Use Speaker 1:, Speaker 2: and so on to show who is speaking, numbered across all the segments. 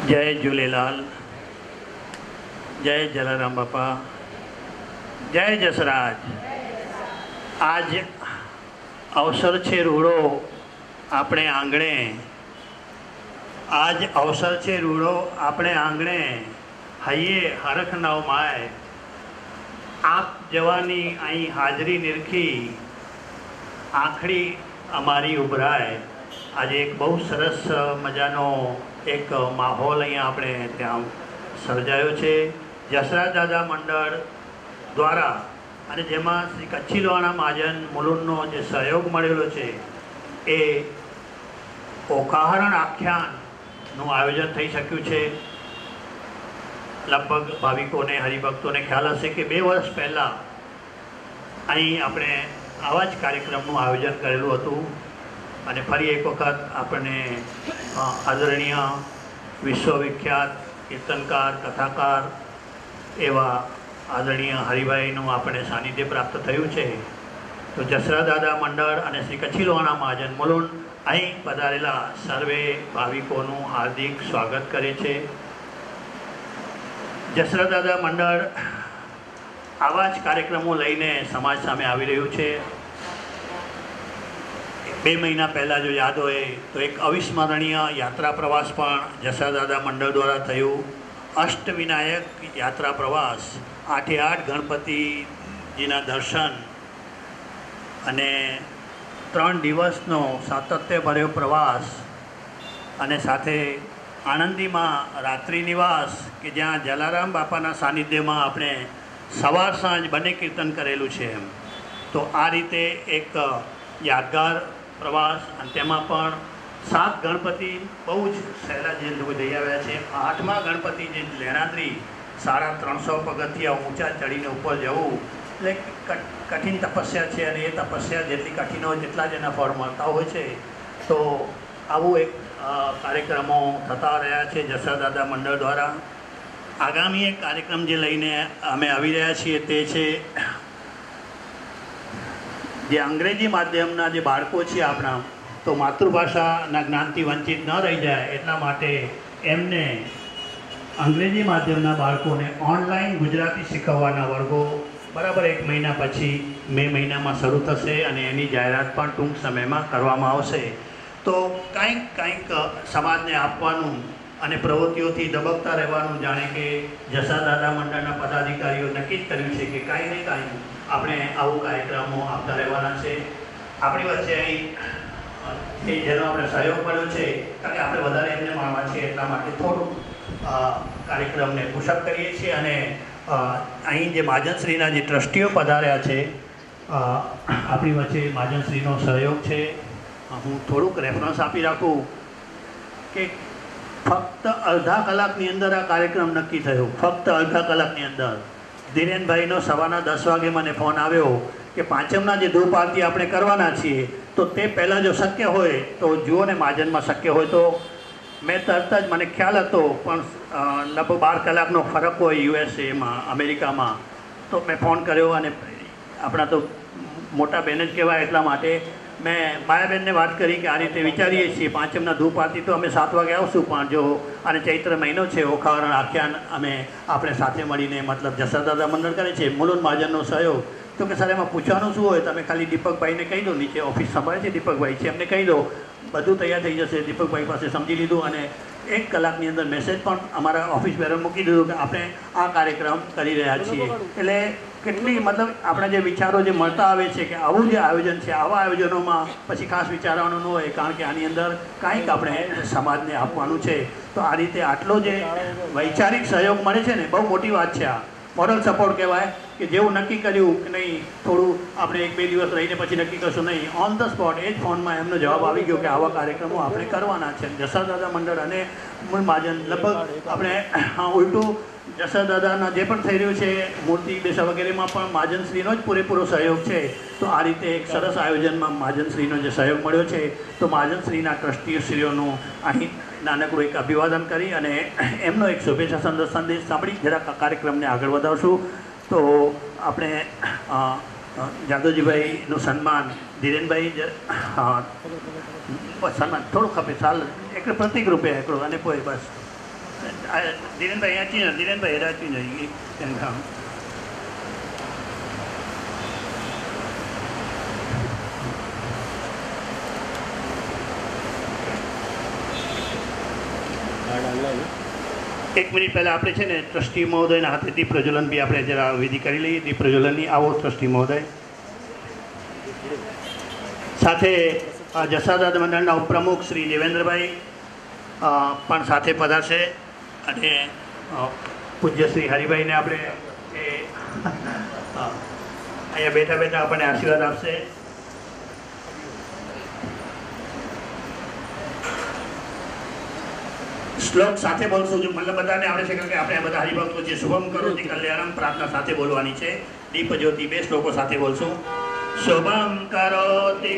Speaker 1: जय झूलेलाल, जय जलाराम बापा, जय जसराज। आज अवसर छे रूड़ो अपने आंगणे, आज अवसर छे रूड़ो अपने आंगणे, हये हरख नव माय आप जवानी अहीं हाजरी निरखी, आखड़ी अमारी उभराय। आज एक बहुत सरस मजानो एक माहौल अहींया आपणे त्यां सर्जायो छे जसराज दादा मंडळ द्वारा, अने जेमां श्री कच्छी लोहाણા महाजन मुलुंडનો જે સહયોગ મળેલો છે એ ઓકાહરણ આખ્યાનનું આયોજન થઈ શક્યું છે। લગભગ ભાવિકોને હરિભક્તોને ખ્યાલ હશે કે 2 વર્ષ પહેલાં અહીં આપણે આવા જ કાર્યક્રમનું આયોજન કરેલું હતું અને ફરી એક વખત આપણને આદરણીય વિશ્વવિખ્યાત કીર્તનકાર કથાકાર એવા આદરણીય હરિભાઈનું આપણે સાનિધ્ય પ્રાપ્ત થયું છે। તો જસરા દાદા મંડળ અને શ્રી કચ્છી લોહાણા મહાજન મુલુંડ અહીં પધારેલા સર્વે ભાવિકોનું હાર્દિક સ્વાગત કરે છે। જસરા દાદા મંડળ આવા જ કાર્યક્રમો લઈને સમાજ સામે આવી રહ્યું છે। 2 મહિના પહેલાં જો યાદ હોય તો એક અવિસ્મરણીય યાત્રા પ્રવાસ પણ જસરા દાદા મંડળ દ્વારા થયું। અષ્ટવિનાયક યાત્રા પ્રવાસ, 8 ગણપતિજીના દર્શન અને 3 દિવસનો સાતત્યભર્યો પ્રવાસ અને સાથે આણંદીમાં રાત્રિ નિવાસ કે જ્યાં જલારામ બાપાના સાનિધ્યમાં આપણે સવાર સાંજ બંને કીર્તન કરેલું છે। તો આ રીતે એક યાદગાર પ્રવાસ અને તેમાં પણ 7 ગણપતિ બહુ જ સહેલા જે લોકો જઈ આવ્યા છે। 8મા ગણપતિ જે લેણાદ્રી 350 પગથિયા ઊંચા ચડીને ઉપર જવું એટલે કઠિન તપસ્યા છે અને એ તપસ્યા જેટલી કઠિન હોય તેટલા જ એના ફળ મળતા હોય છે। તો આવું એક કાર્યક્રમો થતા રહ્યા છે જસરા દાદા મંડળ દ્વારા। આગામી એક કાર્યક્રમ જે લઈને અમે આવી રહ્યા છીએ તે છે જે અંગ્રેજી માધ્યમના જે બાળકો છે આપણા, તો માતૃભાષાના જ્ઞાનથી વંચિત ન રહી જાય એટલા માટે એમને અંગ્રેજી માધ્યમના બાળકોને ઓનલાઈન ગુજરાતી શીખવવાના વર્ગો બરાબર 1 મહિના પછી મે મહિનામાં શરૂ થશે અને એની જાહેરાત પણ ટૂંક સમયમાં કરવામાં આવશે। તો કંઈક સમાજને આપવાનું અને પ્રવૃત્તિઓથી દબકતા રહેવાનું, જાણે કે જસરા દાદા મંડળના પદાધિકારીઓ નક્કી જ કર્યું છે કે કાંઈ ને કાંઈ આપણે આવું કાર્યક્રમો આપતા રહેવાના છે। આપણી વચ્ચે અહીં જેનો આપણે સહયોગ મળ્યો છે, કારણ કે આપણે વધારે એમને માણવા છીએ એટલા માટે થોડુંક કાર્યક્રમને પુશઅપ કરીએ છીએ અને અહીં જે મહાજનશ્રીના જે ટ્રસ્ટીઓ પધાર્યા છે, આપણી વચ્ચે મહાજનશ્રીનો સહયોગ છે। હું થોડુંક રેફરન્સ આપી રાખું કે ફક્ત અડધા કલાકની અંદર આ કાર્યક્રમ નક્કી થયો, ફક્ત અડધા કલાકની અંદર। ધીરેનભાઈનો સવારના 10 વાગે મને ફોન આવ્યો કે પાંચમના જે ધૂપ આરતી આપણે કરવાના છીએ, તો તે પહેલાં જો શક્ય હોય તો જુઓ ને મહાજનમાં શક્ય હોય તો મેં તરત જ, મને ખ્યાલ હતો પણ લગભગ 12 કલાકનો ફરક હોય યુએસએમાં, અમેરિકામાં, તો મેં ફોન કર્યો અને આપણા તો મોટા બહેન જ કહેવાય, એટલા માટે મેં માયાબેનને વાત કરી કે આ રીતે વિચારીએ છીએ પાંચમના ધૂપ આરતી તો અમે 7 વાગે આવશું, પણ જો અને ચૈત્ર મહિનો છે, ઓખાવરણ આખ્યાન અમે આપણે સાથે મળીને મતલબ જસાદાદા મંડળ કરે છે, મુલુંડ મહાજનનો સહયોગ. તો કે સર એમાં પૂછવાનું શું હોય, તમે ખાલી દીપકભાઈને કહી દો, નીચે ઓફિસ સંભાળે છે દીપકભાઈ છે, એમને કહી દો, બધું તૈયાર થઈ જશે. દીપકભાઈ પાસે સમજી લીધું અને 1 કલાકની અંદર મેસેજ પણ અમારા ઓફિસ બેરર મૂકી દીધું કે આપણે આ કાર્યક્રમ કરી રહ્યા છીએ. એટલે કેટલી મતલબ આપણા જે વિચારો જે મળતા આવે છે કે આવું જે આયોજન છે, આવા આયોજનોમાં પછી ખાસ વિચારવાનું ન હોય, કારણ કે આની અંદર કાંઈક આપણે સમાજને આપવાનું છે. તો આ રીતે આટલો જે વૈચારિક સહયોગ મળે છે ને, બહુ મોટી વાત છે. આ મોરલ સપોર્ટ કહેવાય કે જેવું નક્કી કર્યું કે નહીં, થોડું આપણે 1-2 દિવસ રહીને પછી નક્કી કરશું નહીં, ઓન ધ સ્પોટ એ જ ફોનમાં એમનો જવાબ આવી ગયો કે આવા કાર્યક્રમો આપણે કરવાના છે. જસાદાદા મંડળ અને મૂળ મહાજન લગભગ આપણે ઉલટું જસાદાદાના જે પણ થઈ રહ્યું છે મૂર્તિ બેસા વગેરેમાં પણ મહાજનશ્રીનો જ પૂરેપૂરો સહયોગ છે. તો આ રીતે એક સરસ આયોજનમાં મહાજનશ્રીનો જે સહયોગ મળ્યો છે, તો મહાજનશ્રીના ટ્રસ્ટીશ્રીઓનું અહીં નાનકડું એક અભિવાદન કરી અને એમનો એક શુભેચ્છા સંદેશ સાંભળી જરાક કાર્યક્રમને આગળ વધારશું. તો આપણે જાદવજીભાઈનું સન્માન, ધીરેનભાઈ સન્માન થોડું ખપે સાલ એક પ્રતિક રૂપે એકડો અને કોઈ બસ ધીરેનભાઈ અહીંયાથી ધીરેનભાઈ હેરાથી જઈએ ત્યાં એક મિનિટ પહેલાં આપણે છે ને ટ્રસ્ટી મહોદયના હાથે દીપ પ્રજ્વલન બી આપણે જરા વિધિ કરી લઈએ. દીપ પ્રજ્વલનની આવો ટ્રસ્ટી મહોદય. સાથે જસાદાદા મંડળના ઉપપ્રમુખ શ્રી દેવેન્દ્રભાઈ પણ સાથે પધારશે અને પૂજ્ય શ્રી હરિભાઈને આપણે અહીંયા બેઠા બેઠા આપણને આશીર્વાદ આપશે. શ્લોક સાથે બોલશું, જો મતલબ બધાને આવડે છે, કારણ કે આપણે બધા હરિભક્તો જે શુભમ કરોતિ કલ્યાણમ પ્રાર્થના સાથે બોલવાની છે. દીપ જ્યોતિ 2 શ્લોકો સાથે બોલશું. શુભમ કરોતિ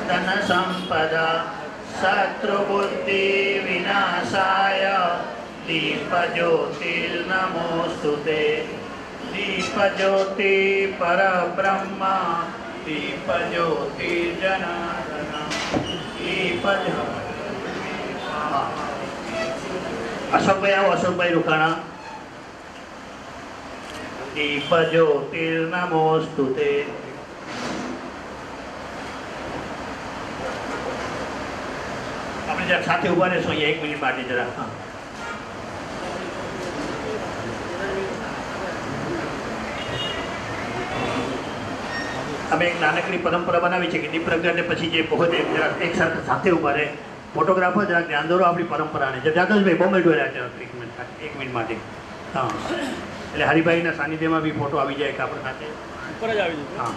Speaker 1: ધન સંપદા શત્રુ બુદ્ધિ વિનાશાય દીપ જ્યોતિર્નમોસ્તુતે. દીપ જ્યોતિ પરબ્રહ્મ દીપ જ્યોતિ જનાર્દન. અશોકભાઈ આવો, અશોકભાઈ રૂખાણા. દીપ જ્યોતિર્નમોસ્તુતે. આપણે જરા સાથે ઉભા રહેશો અહીંયા 1 મિનિટ માટે જરા. અમે એક નાનકડી પરંપરા બનાવી છે કે દીપ પ્રગટાને પછી જે પોતે એક સાથે ઉભા રહે ફોટોગ્રાફર જરાક ધ્યાન દોરો આપણી પરંપરાને. જાદવભાઈ બહુ મેળવ્યો રહ્યા છે 1 મિનિટ માટે. હા, એટલે હરિભાઈના સાનિધ્યમાં બી ફોટો આવી જાય કે આપણે સાથે ઉપર જ આવી જાય. હા,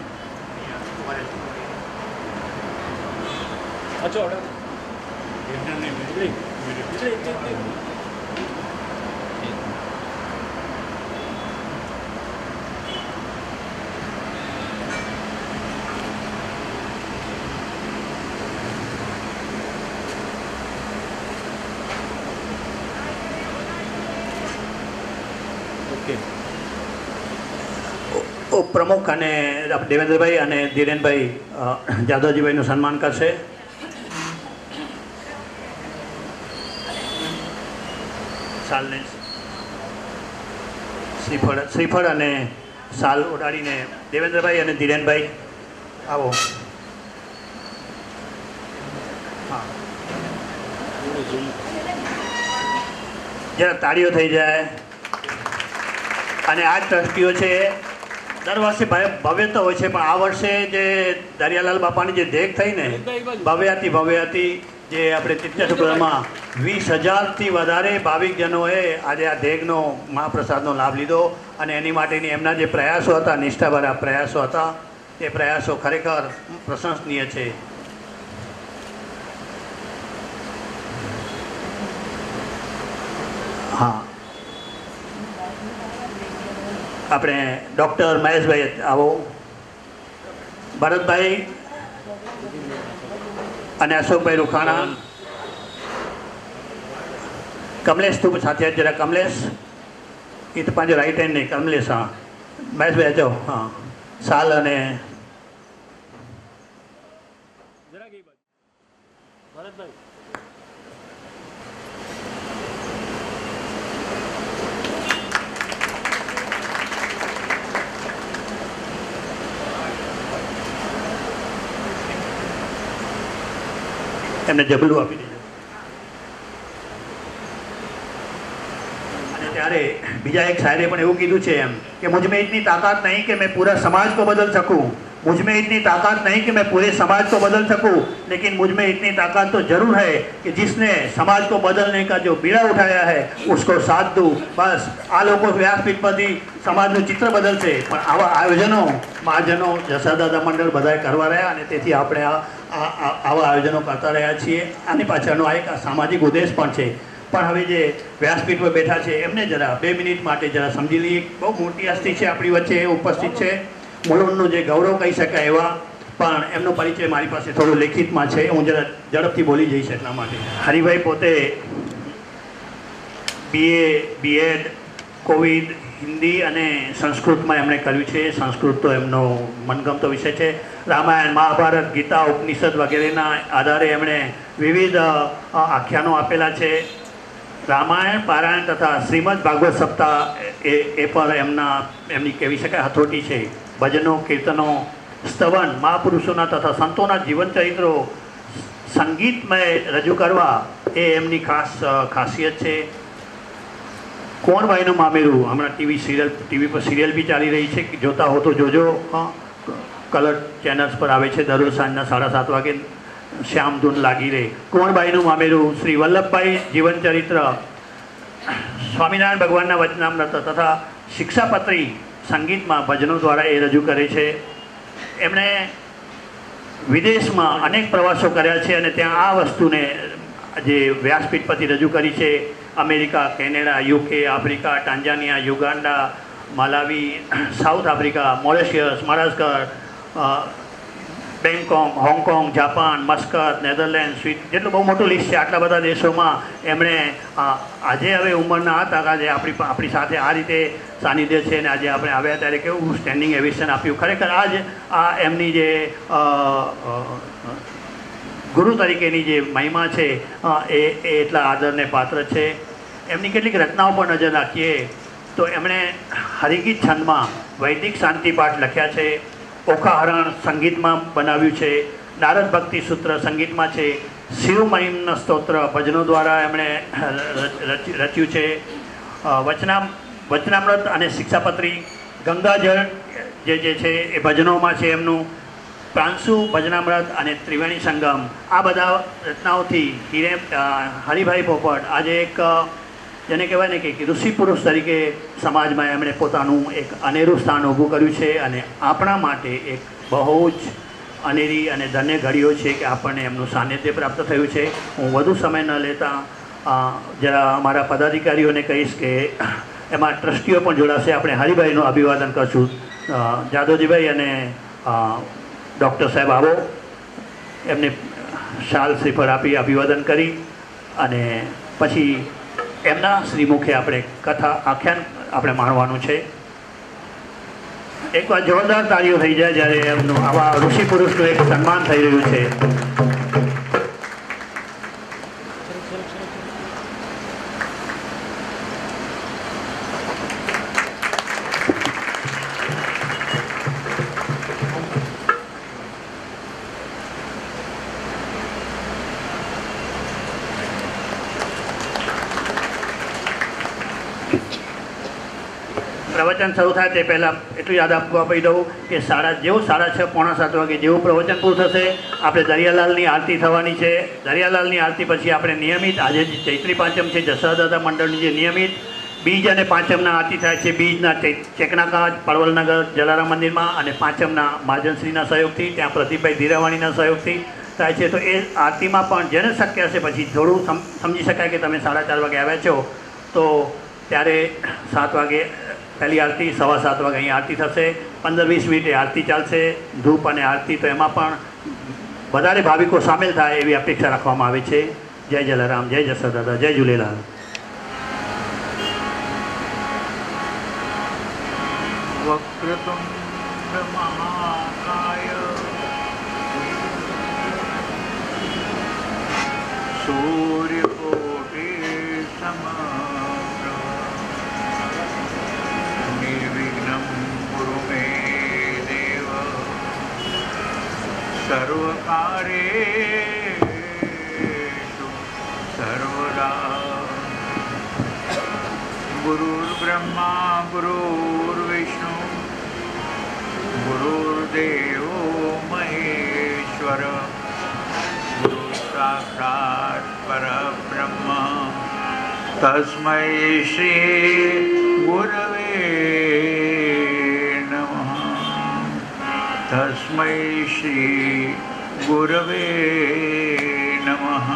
Speaker 1: ઉપપ્રમુખ અને દેવેન્દ્રભાઈ અને ધીરેનભાઈ જાદવજીભાઈનું સન્માન કરશે. સાલને શ્રીફળ અને સાલ ઉડાડીને દેવેન્દ્રભાઈ અને ધીરેનભાઈ આવો. હા, જરા તાળીઓ થઈ જાય. અને આ ટ્રસ્ટીઓ છે દર વર્ષે ભવ્ય તો હોય છે, પણ આ વર્ષે જે દરિયાલાલ બાપાની જે દેખ થઈ ને ભવ્ય હતી, જે આપણે તીર્થક્ષેત્રમાં 20,000થી વધારે ભાવિકજનોએ આજે આ દેગનો મહાપ્રસાદનો લાભ લીધો. અને એની માટેની એમના જે પ્રયાસો હતા, નિષ્ઠાભરા પ્રયાસો હતા, તે પ્રયાસો ખરેખર પ્રશંસનીય છે. હા, આપણે ડૉક્ટર મહેશભાઈ આવો. ભરતભાઈ અને અશોકભાઈ રૂખાણા. કમલેશ તું સાથે જરા. કમલેશ એ તો પાંચો રાઈટ હેન્ડ નહીં, કમલેશ. હા મહેશભાઈ જાઓ. હા સાલ અને એમને જબલું આપી દીધું. અને ત્યારે બીજા એક શાયરે પણ એવું કીધું છે એમ કે મુझ में इतनी ताकत नहीं कि मैं पूरा समाज को बदल सकूं, मुझ में इतनी ताकत नहीं कि मैं पूरे समाज को बदल सकूं, लेकिन मुझ में इतनी ताकत तो जरूर है कि जिसने समाज को बदलने का जो बीड़ा उठाया है उसको साथ दूं. बस આ લોકો વ્યાસપીઠ પરથી સમાજનું ચિત્ર બદલશે, પણ આવા આયોજનો મહાજનો જસાદાદા મંડળ બધાએ કરવા રહ્યા અને તેથી આપણે આવા આયોજનો કરતા રહ્યા છીએ. આની પાછળનો આ એક સામાજિક ઉદ્દેશ પણ છે. પણ હવે જે વ્યાસપીઠ પર બેઠા છે એમને જરા 2 મિનિટ માટે જરા સમજી લઈએ. બહુ મોટી હસ્તી છે આપણી વચ્ચે ઉપસ્થિત છે, મુલુંડનું જે ગૌરવ કહી શકાય એવા, પણ એમનો પરિચય મારી પાસે થોડું લેખિતમાં છે, હું જરા ઝડપથી બોલી જઈશ એટલા માટે. હરિભાઈ પોતે BA કોવિદ હિન્દી અને સંસ્કૃતમાં એમણે કર્યું છે. સંસ્કૃત તો એમનો મનગમતો વિષય છે. રામાયણ, મહાભારત, ગીતા, ઉપનિષદ વગેરેના આધારે એમણે વિવિધ આખ્યાનો આપેલા છે. રામાયણ પારાયણ તથા શ્રીમદ ભાગવત સપ્તાહ એ પણ એમની કહેવી શકાય હથોટી છે. ભજનો, કીર્તનો, સ્તવન, મહાપુરુષોના તથા સંતોના જીવન ચરિત્રો સંગીતમય રજૂ કરવા એ એમની ખાસિયત છે. કોણભાઈનું મામેરું હમણાં ટીવી પર સિરિયલ બી ચાલી રહી છે, જોતા હો તો જોજો. કલર ચેનલ્સ પર આવે છે દરરોજ સાંજના 7:30 વાગે, શ્યામ ધૂન લાગી રહે. કોણભાઈનું મામેરું, શ્રી વલ્લભભાઈ જીવન ચરિત્ર, સ્વામિનારાયણ ભગવાનના વચનામૃત તથા શિક્ષાપત્રી સંગીતમાં ભજનો દ્વારા એ રજૂ કરે છે. એમણે વિદેશમાં અનેક પ્રવાસો કર્યા છે અને ત્યાં આ વસ્તુને જે વ્યાસપીઠ પરથી રજૂ કરી છે. America, Canada, UK, Africa, Tanzania, Uganda, Malawi, South Africa, Mauritius, Madagascar, Bangkok, Hong Kong, Japan, Muscat, Netherland, Sweden, જેટલું બહુ મોટું લિસ્ટ છે. આટલા બધા દેશોમાં એમણે આજે હવે ઉંમરના હતા આજે આપણી સાથે આ રીતે સાનિધ્ય છે અને આજે આપણે આવ્યા ત્યારે કેવું સ્ટેન્ડિંગ એવિએશન આપ્યું. ખરેખર આ એમની જે ગુરુ તરીકેની જે મહિમા છે એ એટલા આદરને પાત્ર છે. એમની કેટલીક રચનાઓ પર નજર નાખીએ તો એમણે હરિગીત છંદમાં વૈદિક શાંતિપાઠ લખ્યા છે. ઓખાહરણ સંગીતમાં બનાવ્યું છે. નારદ ભક્તિ સૂત્ર સંગીતમાં છે. શિવ મહિમ્ન સ્તોત્ર ભજનો દ્વારા એમણે રચ્યું છે. વચનામૃત અને શિક્ષાપત્રી, ગંગાજળ જે છે એ ભજનોમાં છે એમનું. પ્રાંશુ, ભજનામૃત અને ત્રિવેણી સંગમ, આ બધા રચનાઓથી હરિભાઈ પોપટ આજે એક જેને કહેવાય ને કે ઋષિ પુરુષ તરીકે સમાજમાં એમણે પોતાનું એક અનેરું સ્થાન ઊભું કર્યું છે. અને આપણા માટે એક બહુ જ અનેરી અને ધન્ય ઘડીઓ છે કે આપણને એમનું સાનિધ્ય પ્રાપ્ત થયું છે. હું વધુ સમય ન લેતા જરા અમારા પદાધિકારીઓને કહીશ કે એમાં ટ્રસ્ટીઓ પણ જોડાશે. આપણે હરિભાઈનું અભિવાદન કરશું. જાદવજીભાઈ અને ડૉક્ટર સાહેબ આવો, એમને શાલ શ્રીફળ આપી અભિવાદન કરી અને પછી એમના શ્રીમુખે આપણે આખ્યાન આપણે માણવાનું છે. એકવાર જોરદાર તાળીઓ થઈ જાય જ્યારે એમનું આવા ઋષિ પુરુષનું એક સન્માન થઈ રહ્યું છે. પ્રવચન શરૂ થાય તે પહેલાં એટલું યાદ આપી દઉં કે 6:30 પોણા 7 વાગે જેવું પ્રવચન પૂરું થશે આપણે દરિયાલાલની આરતી થવાની છે. દરિયાલાલની આરતી પછી આપણે નિયમિત આજે ચૈત્રી પાંચમ છે જસાદાદા મંડળની જે નિયમિત બીજ અને પાંચમના આરતી થાય છે. બીજના ચેકનાકાંજ પડવલનગર જલારામ મંદિરમાં અને પાંચમના મહાજનશ્રીના સહયોગથી ત્યાં પ્રદીપભાઈ ધીરાવાણીના સહયોગથી થાય છે. તો એ આરતીમાં પણ જેને શક્ય હશે પછી થોડું સમજી શકાય કે તમે 4:30 વાગે આવ્યા છો તો ત્યારે 7 વાગે પહેલી આરતી, 7:15 વાગે અહીં આરતી થશે. 15-20 મિનિટે આરતી ચાલશે, ધૂપ અને આરતી. તો એમાં પણ વધારે ભાવિકો સામેલ થાય એવી અપેક્ષા રાખવામાં આવે છે. જય જલારામ, જય જસાદાદા, જય ઝૂલેલાલ.
Speaker 2: વક્રતુંડ મહાકાય સૂર્યકોટિ સમપ્રભ નિર્વિઘ્નં કુરુ મે દેવ સર્વકાર્યેષુ સર્વદા. ગુરુર્બ્રહ્મા ગુરુર્વિષ્ણુ ગુરુર્દેવો મહેશ્વર ગુરુ સાક્ષાત પરબ્રહ્મ તસ્મૈ શ્રી ગુરવે નમઃ. તસ્મૈ શ્રી ગુરવે નમઃ.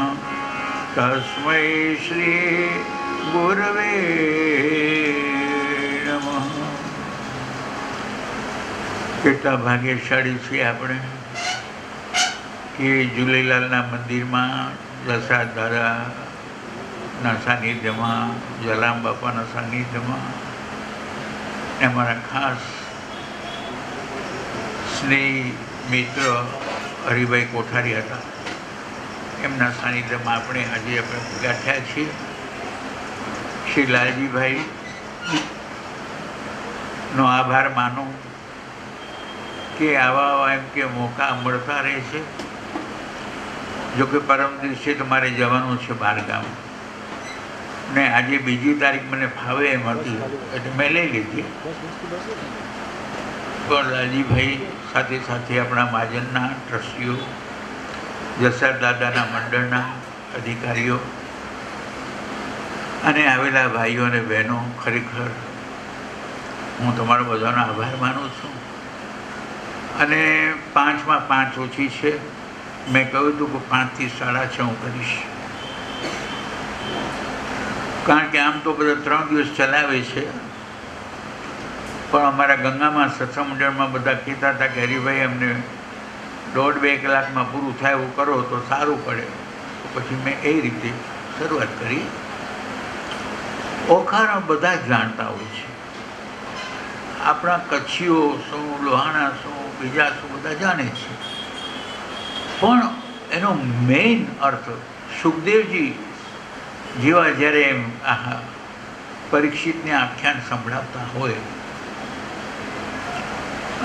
Speaker 2: તસ્મૈ શ્રી ગુરવે નમઃ. કેટલા ભાગ્યશાળી છીએ આપણે કે ઝૂલેલાલના મંદિરમાં જસરાજ દાદાના સાનિધ્યમાં, જલારામ બાપાના સાનિધ્યમાં અમારા ખાસ સ્નેહી મિત્ર હરિભાઈ કોઠારી હતા, એમના સાનિધ્યમાં આપણે આજે ભેગા થયા છીએ. શ્રી લાલજીભાઈ નો આભાર માનું કે આવા એમ કે મોકા મળતા રહે છે. જોકે પરમ દિવસે તમારે જવાનું છે બહારગામ, ને આજે બીજી તારીખ મને ફાવે એમ હતી એટલે મેં લઈ લીધી. પણ લાલજીભાઈ સાથે સાથે આપણા મહાજનના ટ્રસ્ટીઓ, જસરાજ દાદાના મંડળના અધિકારીઓ અને આવેલા ભાઈઓ અને બહેનો, ખરેખર હું તમારો બધાનો આભાર માનું છું. અને 5માં 5 ઓછી છે. મેં કહ્યું હતું કે 5 થી 6:30 હું કરીશ, કારણ કે આમ તો બધા 3 દિવસ ચલાવે છે, પણ અમારા ગંગામાં સત્સંગ મંડળમાં બધા કહેતા હતા કે હરિભાઈ અમને 1.5-2 કલાકમાં પૂરું થાય એવું કરો તો સારું પડે. તો પછી મેં એ રીતે શરૂઆત કરી. ઓખાણ બધા જ જાણતા હોય છે, આપણા કચ્છીઓ શું, લોહાણા શું, બીજા શું, બધા જાણે છે. પણ એનો મેઇન અર્થ સુખદેવજી જેવા જ્યારે પરીક્ષિતને આખ્યાન સંભળાવતા હોય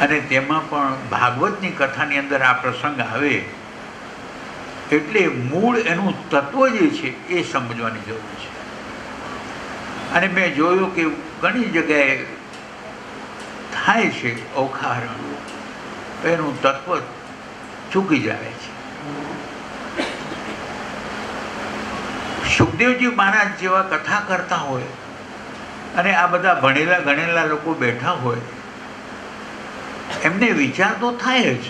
Speaker 2: અને તેમાં પણ ભાગવતની કથાની અંદર આ પ્રસંગ આવે એટલે મૂળ એનું તત્વ જે છે એ સમજવાની જરૂર છે. અને મેં જોયું કે ઘણી જગ્યાએ થાય છે ઓખારણ, એનું તત્વ ચૂકી જાય છે. સુખદેવજી મહારાજ જેવા કથા કરતા હોય અને આ બધા ભણેલા ગણેલા લોકો બેઠા હોય, એમને વિચાર તો થાય જ,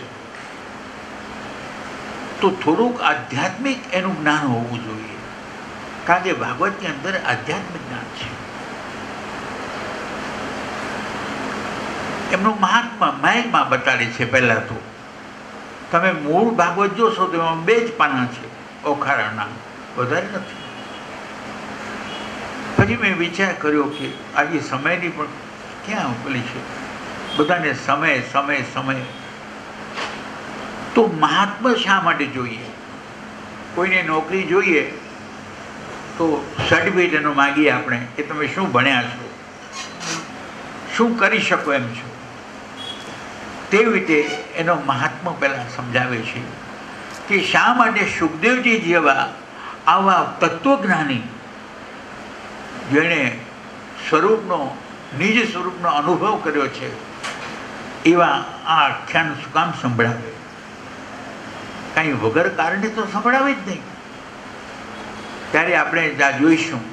Speaker 2: તો થોડુંક આધ્યાત્મિક એનું જ્ઞાન હોવું જોઈએ, કારણ કે ભાગવતની અંદર આધ્યાત્મિક જ્ઞાન છે. એમનું મહાત્મા માયકમાં બતાડે છે. પહેલાં તો તમે મૂળ ભાગવત જોશો તો એમાં 2 જ પાના છે ઓખારણના, વધારે નથી. પછી મેં વિચાર કર્યો કે આજે સમયની પણ ક્યાં પેલી છે, બધાને સમય સમય સમય. તો મહાત્મા શા માટે જોઈએ? કોઈને નોકરી જોઈએ તો સર્ટિફિકેટ એનું માગીએ આપણે કે તમે શું ભણ્યા છો, શું કરી શકો એમ છો. તેવી રીતે એનો મહાત્મા પહેલાં સમજાવે છે કે શા માટે સુખદેવજી જેવા આવા તત્વજ્ઞાની, જેણે સ્વરૂપનો, નિજ સ્વરૂપનો અનુભવ કર્યો છે, એવા આ આખ્યાન શું કામ સંભળાવે? કાંઈ વગર કારણે તો સંભળાવે જ નહીં. ત્યારે આપણે ત્યાં જોઈશું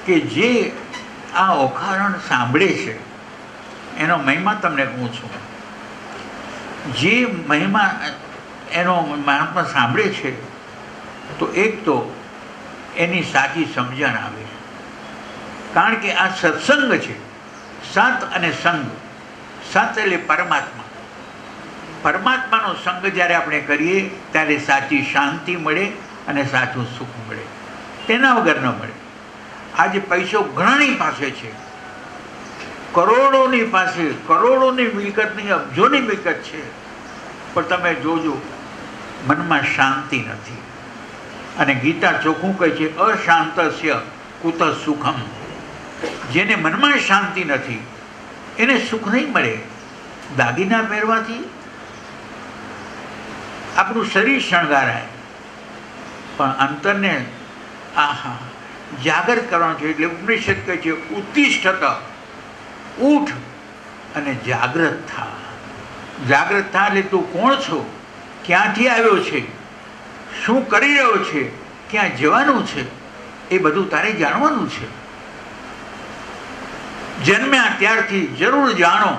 Speaker 2: કે જે આ ઓખારણ સાંભળે છે એનો મહિમા તમને કહું છું. જે મહિમા એનો મહાત્મા સાંભળે છે તો એક તો એની સાચી સમજણ આવે, કારણ કે આ સત્સંગ છે. સત અને સંગ. સત એટલે પરમાત્મા. પરમાત્માનો સંગ જ્યારે આપણે કરીએ ત્યારે સાચી શાંતિ મળે અને સાચું સુખ મળે, તેના વગર ન મળે. આજે પૈસો ઘણાની પાસે છે, કરોડોની પાસે કરોડોની મિલકતની, અબજોની મિલકત છે, પણ તમે જોજો મનમાં શાંતિ નથી. અને ગીતા ચોખ્ખું કહે છે, અશાંતસ્ય કુત સુખમ. જેને મનમાં શાંતિ નથી એને સુખ નહીં મળે. દાગીના પહેરવાથી આપણું શરીર શણગારાય, પણ અંતરને જાગૃત કરવાનું છે. એટલે ઉપનિષદ કહે છે, ઉત્તિષ્ઠત, ઉઠ અને જાગૃત થા. જાગૃત થા એટલે તું કોણ છો, ક્યાંથી આવ્યો છે, શું કરી રહ્યો છે, ક્યાં જવાનું છે, એ બધું તારે જાણવાનું છે. જન્મ્યા ત્યારથી જરૂર જાણો,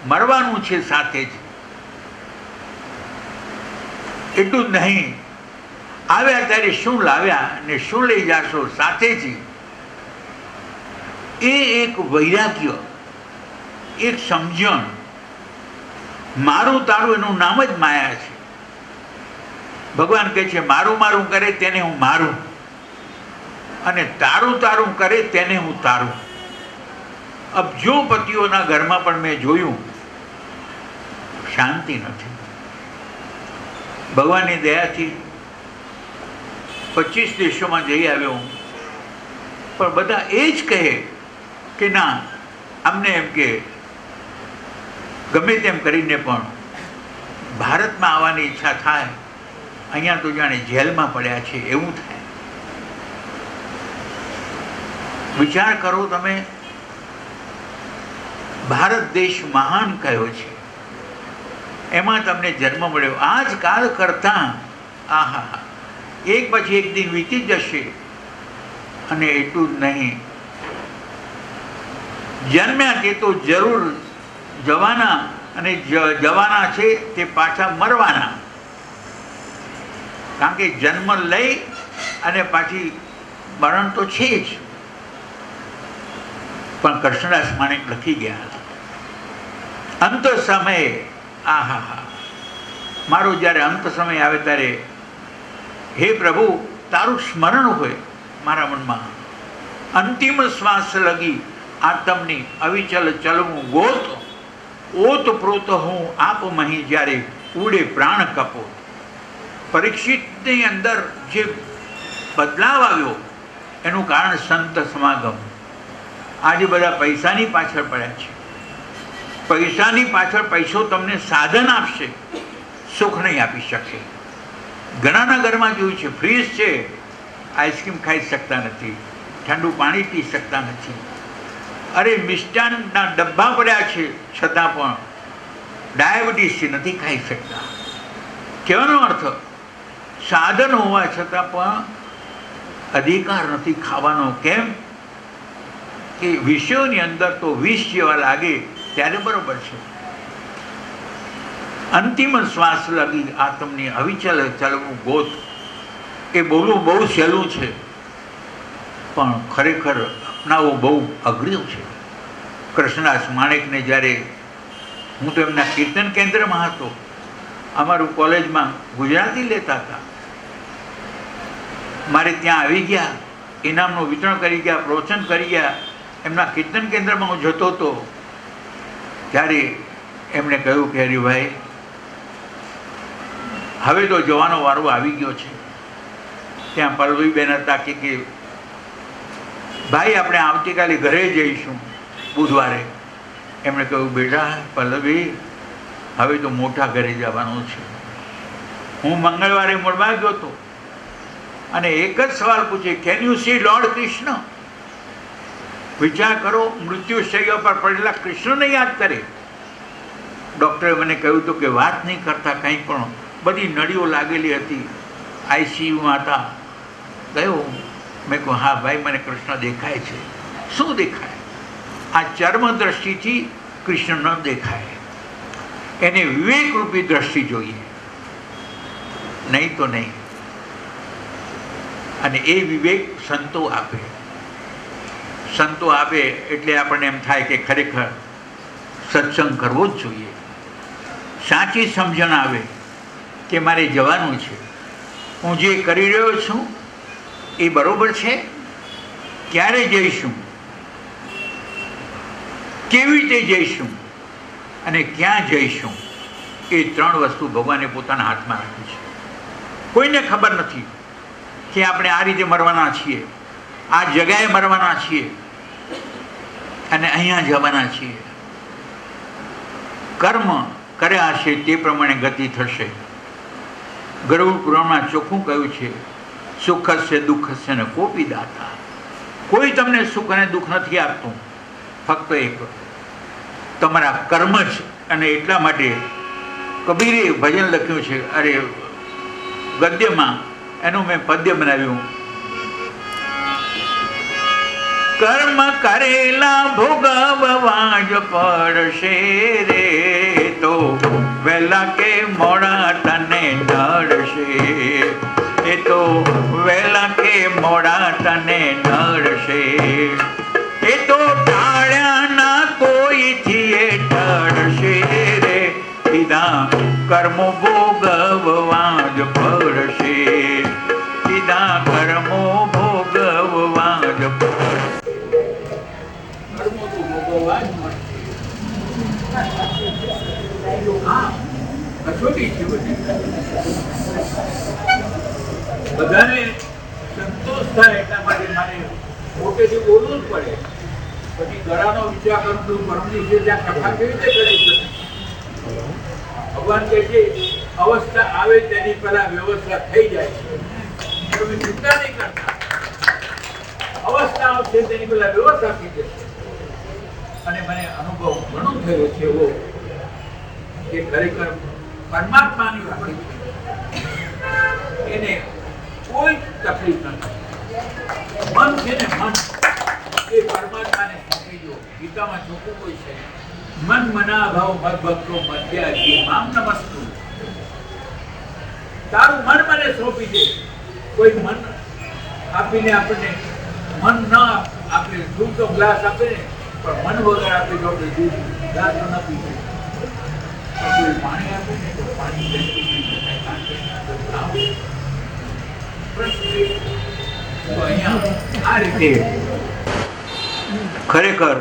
Speaker 2: મરવાનું છે સાથે જ. એટલું જ નહીં, આવ્યા ત્યારે શું લાવ્યા ને શું લઈ જાશો સાથે જ. એ એક વૈરાગ્ય, એક સમજણ. મારું તારું એનું નામ જ માયા છે. ભગવાન કહે છે, મારું મારું કરે તેને હું મારું, અને તારું તારું કરે તેને હું તારું. અબજોપતિઓના ઘરમાં પણ મેં જોયું શાંતિ નથી. ભગવાનની દયાથી 25 દેશોમાં જઈ આવ્યો, પણ બધા એ જ કહે કે ના, અમને એમ કે ગમે તેમ કરીને પણ ભારતમાં આવવાની ઈચ્છા થાય, અહીંયા તો જાણે જેલમાં પડ્યા છે એવું થાય. વિચાર કરો તમે, ભારત દેશ મહાન કયો છે, એમાં તમને જન્મ મળ્યો. આ જ કાળ કરતાં આહા, એક પછી એક દિન વીતી જશે. અને એટલું જ નહીં, જન્મ્યા તે તો જરૂર જવાના, અને જવાના છે તે પાછા મરવાના. કારણ કે જન્મ લઈ અને પાછી મરણ તો છે જ. પણ કૃષ્ણદાસ માણેક લખી ગયા હતા, અંત સમયે આહા, મારો જ્યારે અંત સમય આવે ત્યારે હે પ્રભુ તારું સ્મરણ હોય મારા મનમાં. અંતિમ શ્વાસ લગી આતમની અવિચલ ચલવું ગોત, ઓત પ્રોત હું આપ મહી જ્યારે ઉડે પ્રાણ કપો. પરીક્ષિતની અંદર જે બદલાવ આવ્યો એનું કારણ સંત સમાગમ. આજે બધા પૈસાની પાછળ પડ્યા છે. પૈસાની પાછળ પૈસો તમને સાધન આપશે, સુખ નહીં આપી શકે. ઘણાના ઘરમાં જોયું છે, ફ્રીજ છે, આઈસ્ક્રીમ ખાઈ શકતા નથી, ઠંડુ પાણી પી શકતા નથી. અરે મિષ્ટાનના ડબ્બા પડ્યા છે, છતાં પણ ડાયાબિટીસથી નથી ખાઈ શકતા. કહેવાનો અર્થ, સાધન હોવા છતાં પણ અધિકાર નથી ખાવાનો. કેમ કે વિષયોની અંદર તો વિષ જેવા લાગે ત્યારે બરોબર છે. અંતિમ શ્વાસ લગી આત્મની અવિચલ ચલવું ગોત. એ બોલવું બહુ સહેલું છે, પણ ખરેખર અપનાવવું બહુ અઘરું છે. કૃષ્ણદાસ માણેકને જ્યારે હું તો એમના કીર્તન કેન્દ્રમાં હતો, અમારું કોલેજમાં ગુજરાતી લેતા હતા, મારે ત્યાં આવી ગયા, ઇનામનું વિતરણ કરી ગયા, પ્રવચન કરી ગયા. એમના કીર્તન કેન્દ્રમાં હું જતો હતો ત્યારે એમણે કહ્યું કે હરિભાઈ, હવે તો જવાનો વારો આવી ગયો છે. ત્યાં પલ્લવીબેન હતા કે ભાઈ આપણે આવતીકાલે ઘરે જઈશું બુધવારે. એમણે કહ્યું, બેટા પલ્લવી, હવે તો મોટા ઘરે જવાનું છે. હું મંગળવારે મળવા ગયો હતો અને એક જ સવાલ પૂછે, can you C lord Krishna? વિચાર કરો, મૃત્યુશૈયા પર પડેલા કૃષ્ણને યાદ કરે. ડૉક્ટરે મને કહ્યું હતું કે વાત નહીં કરતા કંઈ પણ, બધી નળીઓ લાગેલી હતી, આઈસીયુમાં હતા. ગયો, મેં કહું હા ભાઈ, મને કૃષ્ણ દેખાય છે. શું દેખાય? આ ચર્મ દ્રષ્ટિથી કૃષ્ણ ન દેખાય, એને વિવેકરૂપી દ્રષ્ટિ જોઈએ, નહીં તો નહીં. અને એ વિવેક સંતો આપે. સંતો આપે એટલે આપણને એમ થાય કે ખરેખર સત્સંગ કરવો જ જોઈએ. સાચી સમજણ આવે કે મારે જવાનું છે, હું જે કરી રહ્યો છું એ બરોબર છે, ક્યારે જઈશું. કેવી રીતે જઈશું અને ક્યાં જઈશું, એ 3 વસ્તુ ભગવાને પોતાના હાથમાં રાખી છે. કોઈને ખબર નથી કે આપણે આ રીતે મરવાના છીએ, આ જગ્યાએ મરવાના છીએ અને અહીંયા જવાના છીએ. કર્મ કર્યા હશે તે પ્રમાણે ગતિ થશે. ગરુડ પુરાણમાં ચોખ્ખું કહ્યું છે, સુખ છે દુઃખ છે ને કોપી દાતા. કોઈ તમને સુખ અને દુઃખ નથી આપતું, ફક્ત એક તમારા કર્મ જ. અને એટલા માટે કબીરે ભજન લખ્યું છે, અરે ગદ્યમાં એનું મેં પદ્ય બનાવ્યું. કર્મ કરેલા ભોગવવા જ પડશે રે, તો વહેલા કે મોડા તને નડશે. એ તો વહેલા કે મોડા તને નડશે. એ તો ટાળ્યા ના કોઈથી એ ટળશે રે, સીધા કર્મો ભોગવવા જ પડશે. સીધા કર્મો ભોગવવા જ પડશે. બધાને સંતોષ થાય એટલા માટે મારે મોટેથી બોલવું જ પડે. પછી ગળાનો વિચાર કરું છું, પરમની છે ત્યાં કથા કેવી રીતે કરી શકે? ભગવાન કહે છે અવસ્થા આવે તેની પહેલા વ્યવસ્થા થઈ જાય છે. તમે ચિંતા નહીં કરતા, અવસ્થા આવશે તેની પહેલા વ્યવસ્થા થઈ જશે. અને મને અનુભવ ઘણો થયો છે એવો કે ખરેખર પરમાત્માની વાણી છે, એને કોઈ તકલીફ નથી. મન છે ને, મન એ પરમાત્માને સોંપી દો. ગીતામાં ચોખ્ખું કોઈ છે, મન મના ભાવ મત ભક્તો મધ્યાજી મામ નમસ્તુ. તારું મન મને સોંપી દે. કોઈ મન આપીને આપણને મન ન આપે, દૂધ તો ગ્લાસ આપે ને, પણ મન વગર આપે તો આપણે દૂધ ગ્લાસ ન પી શકીએ. કોઈ પાણી આપે ને તો પાણી અહીંયા આ રીતે ખરેખર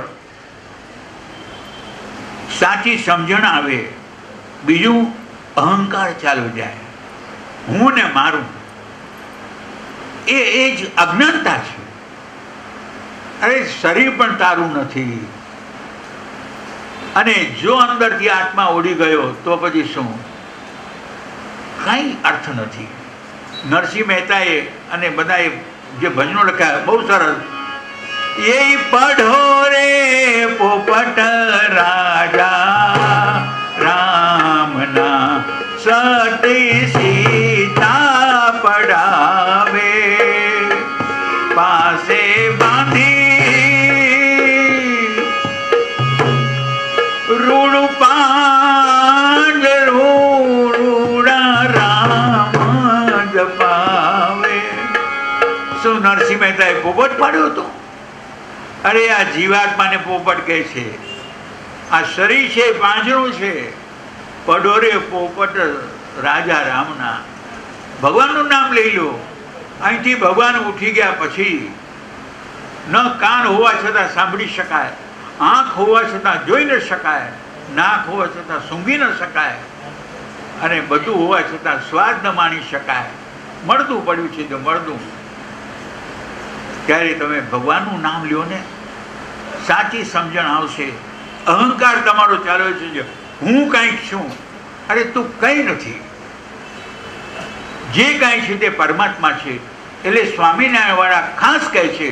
Speaker 2: સાચી સમજણ આવે. બીજું અહંકાર ચાલુ જાય, હું ને મારું, એ જ અજ્ઞાનતા છે. અરે શરીર પણ તારું નથી. અને જો અંદરથી આત્મા ઉડી ગયો તો પછી શું? કંઈ અર્થ નથી. નરસિંહ મહેતાએ અને બધાએ જે ભજનો લખ્યા બહુ સરસ. એ પઢો રે પોપટ રાજા રામના સતી સીતા પડાવે, પાસે બાંધી રૂડું પાંજરું રામ જપાવે. શું નરસિંહ મહેતાએ પોપટ પાડ્યો હતો? અરે આ જીવાત્માને પોપટ કહે છે. આ શરીર છે, પાંજરું છે. પઢોરે પોપટ રાજા રામના. ભગવાનનું નામ લઈ લો. અહીંથી ભગવાન ઉઠી ગયા પછી ન કાન હોવા છતાં સાંભળી શકાય, આંખ હોવા છતાં જોઈ ન શકાય, નાક હોવા છતાં સૂંઘી ન શકાય, અને બધું હોવા છતાં સ્વાદ ન માણી શકાય. મળતું પડ્યું છે તો મળતું. ત્યારે તમે ભગવાનનું નામ લ્યો ને, સાચી સમજણ આવશે. અહંકાર તમારો ચાલ્યો છે, હું કંઈક છું. અરે તું કંઈ નથી. જે કાંઈ છે તે પરમાત્મા છે. એટલે સ્વામિનારાયણ વાળા ખાસ કહે છે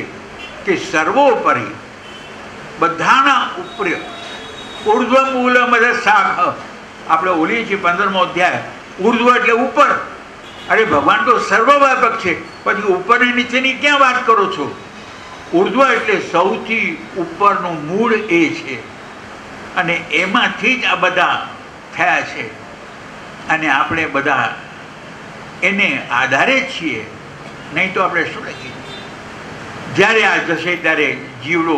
Speaker 2: કે સર્વોપરી, બધાના ઉપર, ઉર્ધ્વ મૂલ મધ શાખ. આપણે બોલીએ છીએ 15મો અધ્યાય, ઉર્ધ્વ એટલે ઉપર. અરે ભગવાન તો સર્વવ્યાપક છે, પછી ઉપરની નીચેની ક્યાં વાત કરો છો? ઉર્ધ્વ એટલે સૌથી ઉપરનું મૂળ એ છે, અને એમાંથી જ આ બધા થયા છે. અને આપણે બધા એને આધારે જ છીએ, નહીં તો આપણે શું લખીએ? જ્યારે આ જશે ત્યારે જીવડો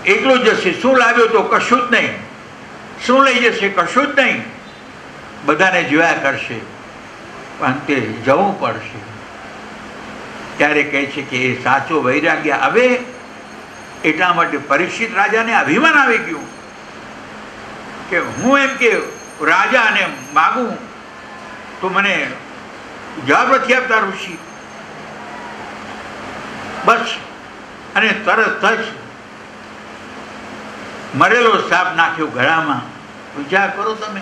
Speaker 2: એકલો જશે. શું લાવ્યો તો? કશું જ નહીં. શું લઈ જશે? કશું જ નહીં. બધાને જોયા કરશે, પણ તે જવું પડશે. ત્યારે કહે છે કે એ સાચો વૈરાગ્ય આવે એટલા માટે પરીક્ષિત રાજાને અભિમાન આવી ગયું કે હું એમ કે રાજાને માગું તો મને જવાબ નથી આપતા ઋષિ. બસ, અને તરત જ મરેલો સાપ નાખ્યો ગળામાં. વિચાર કરો તમે,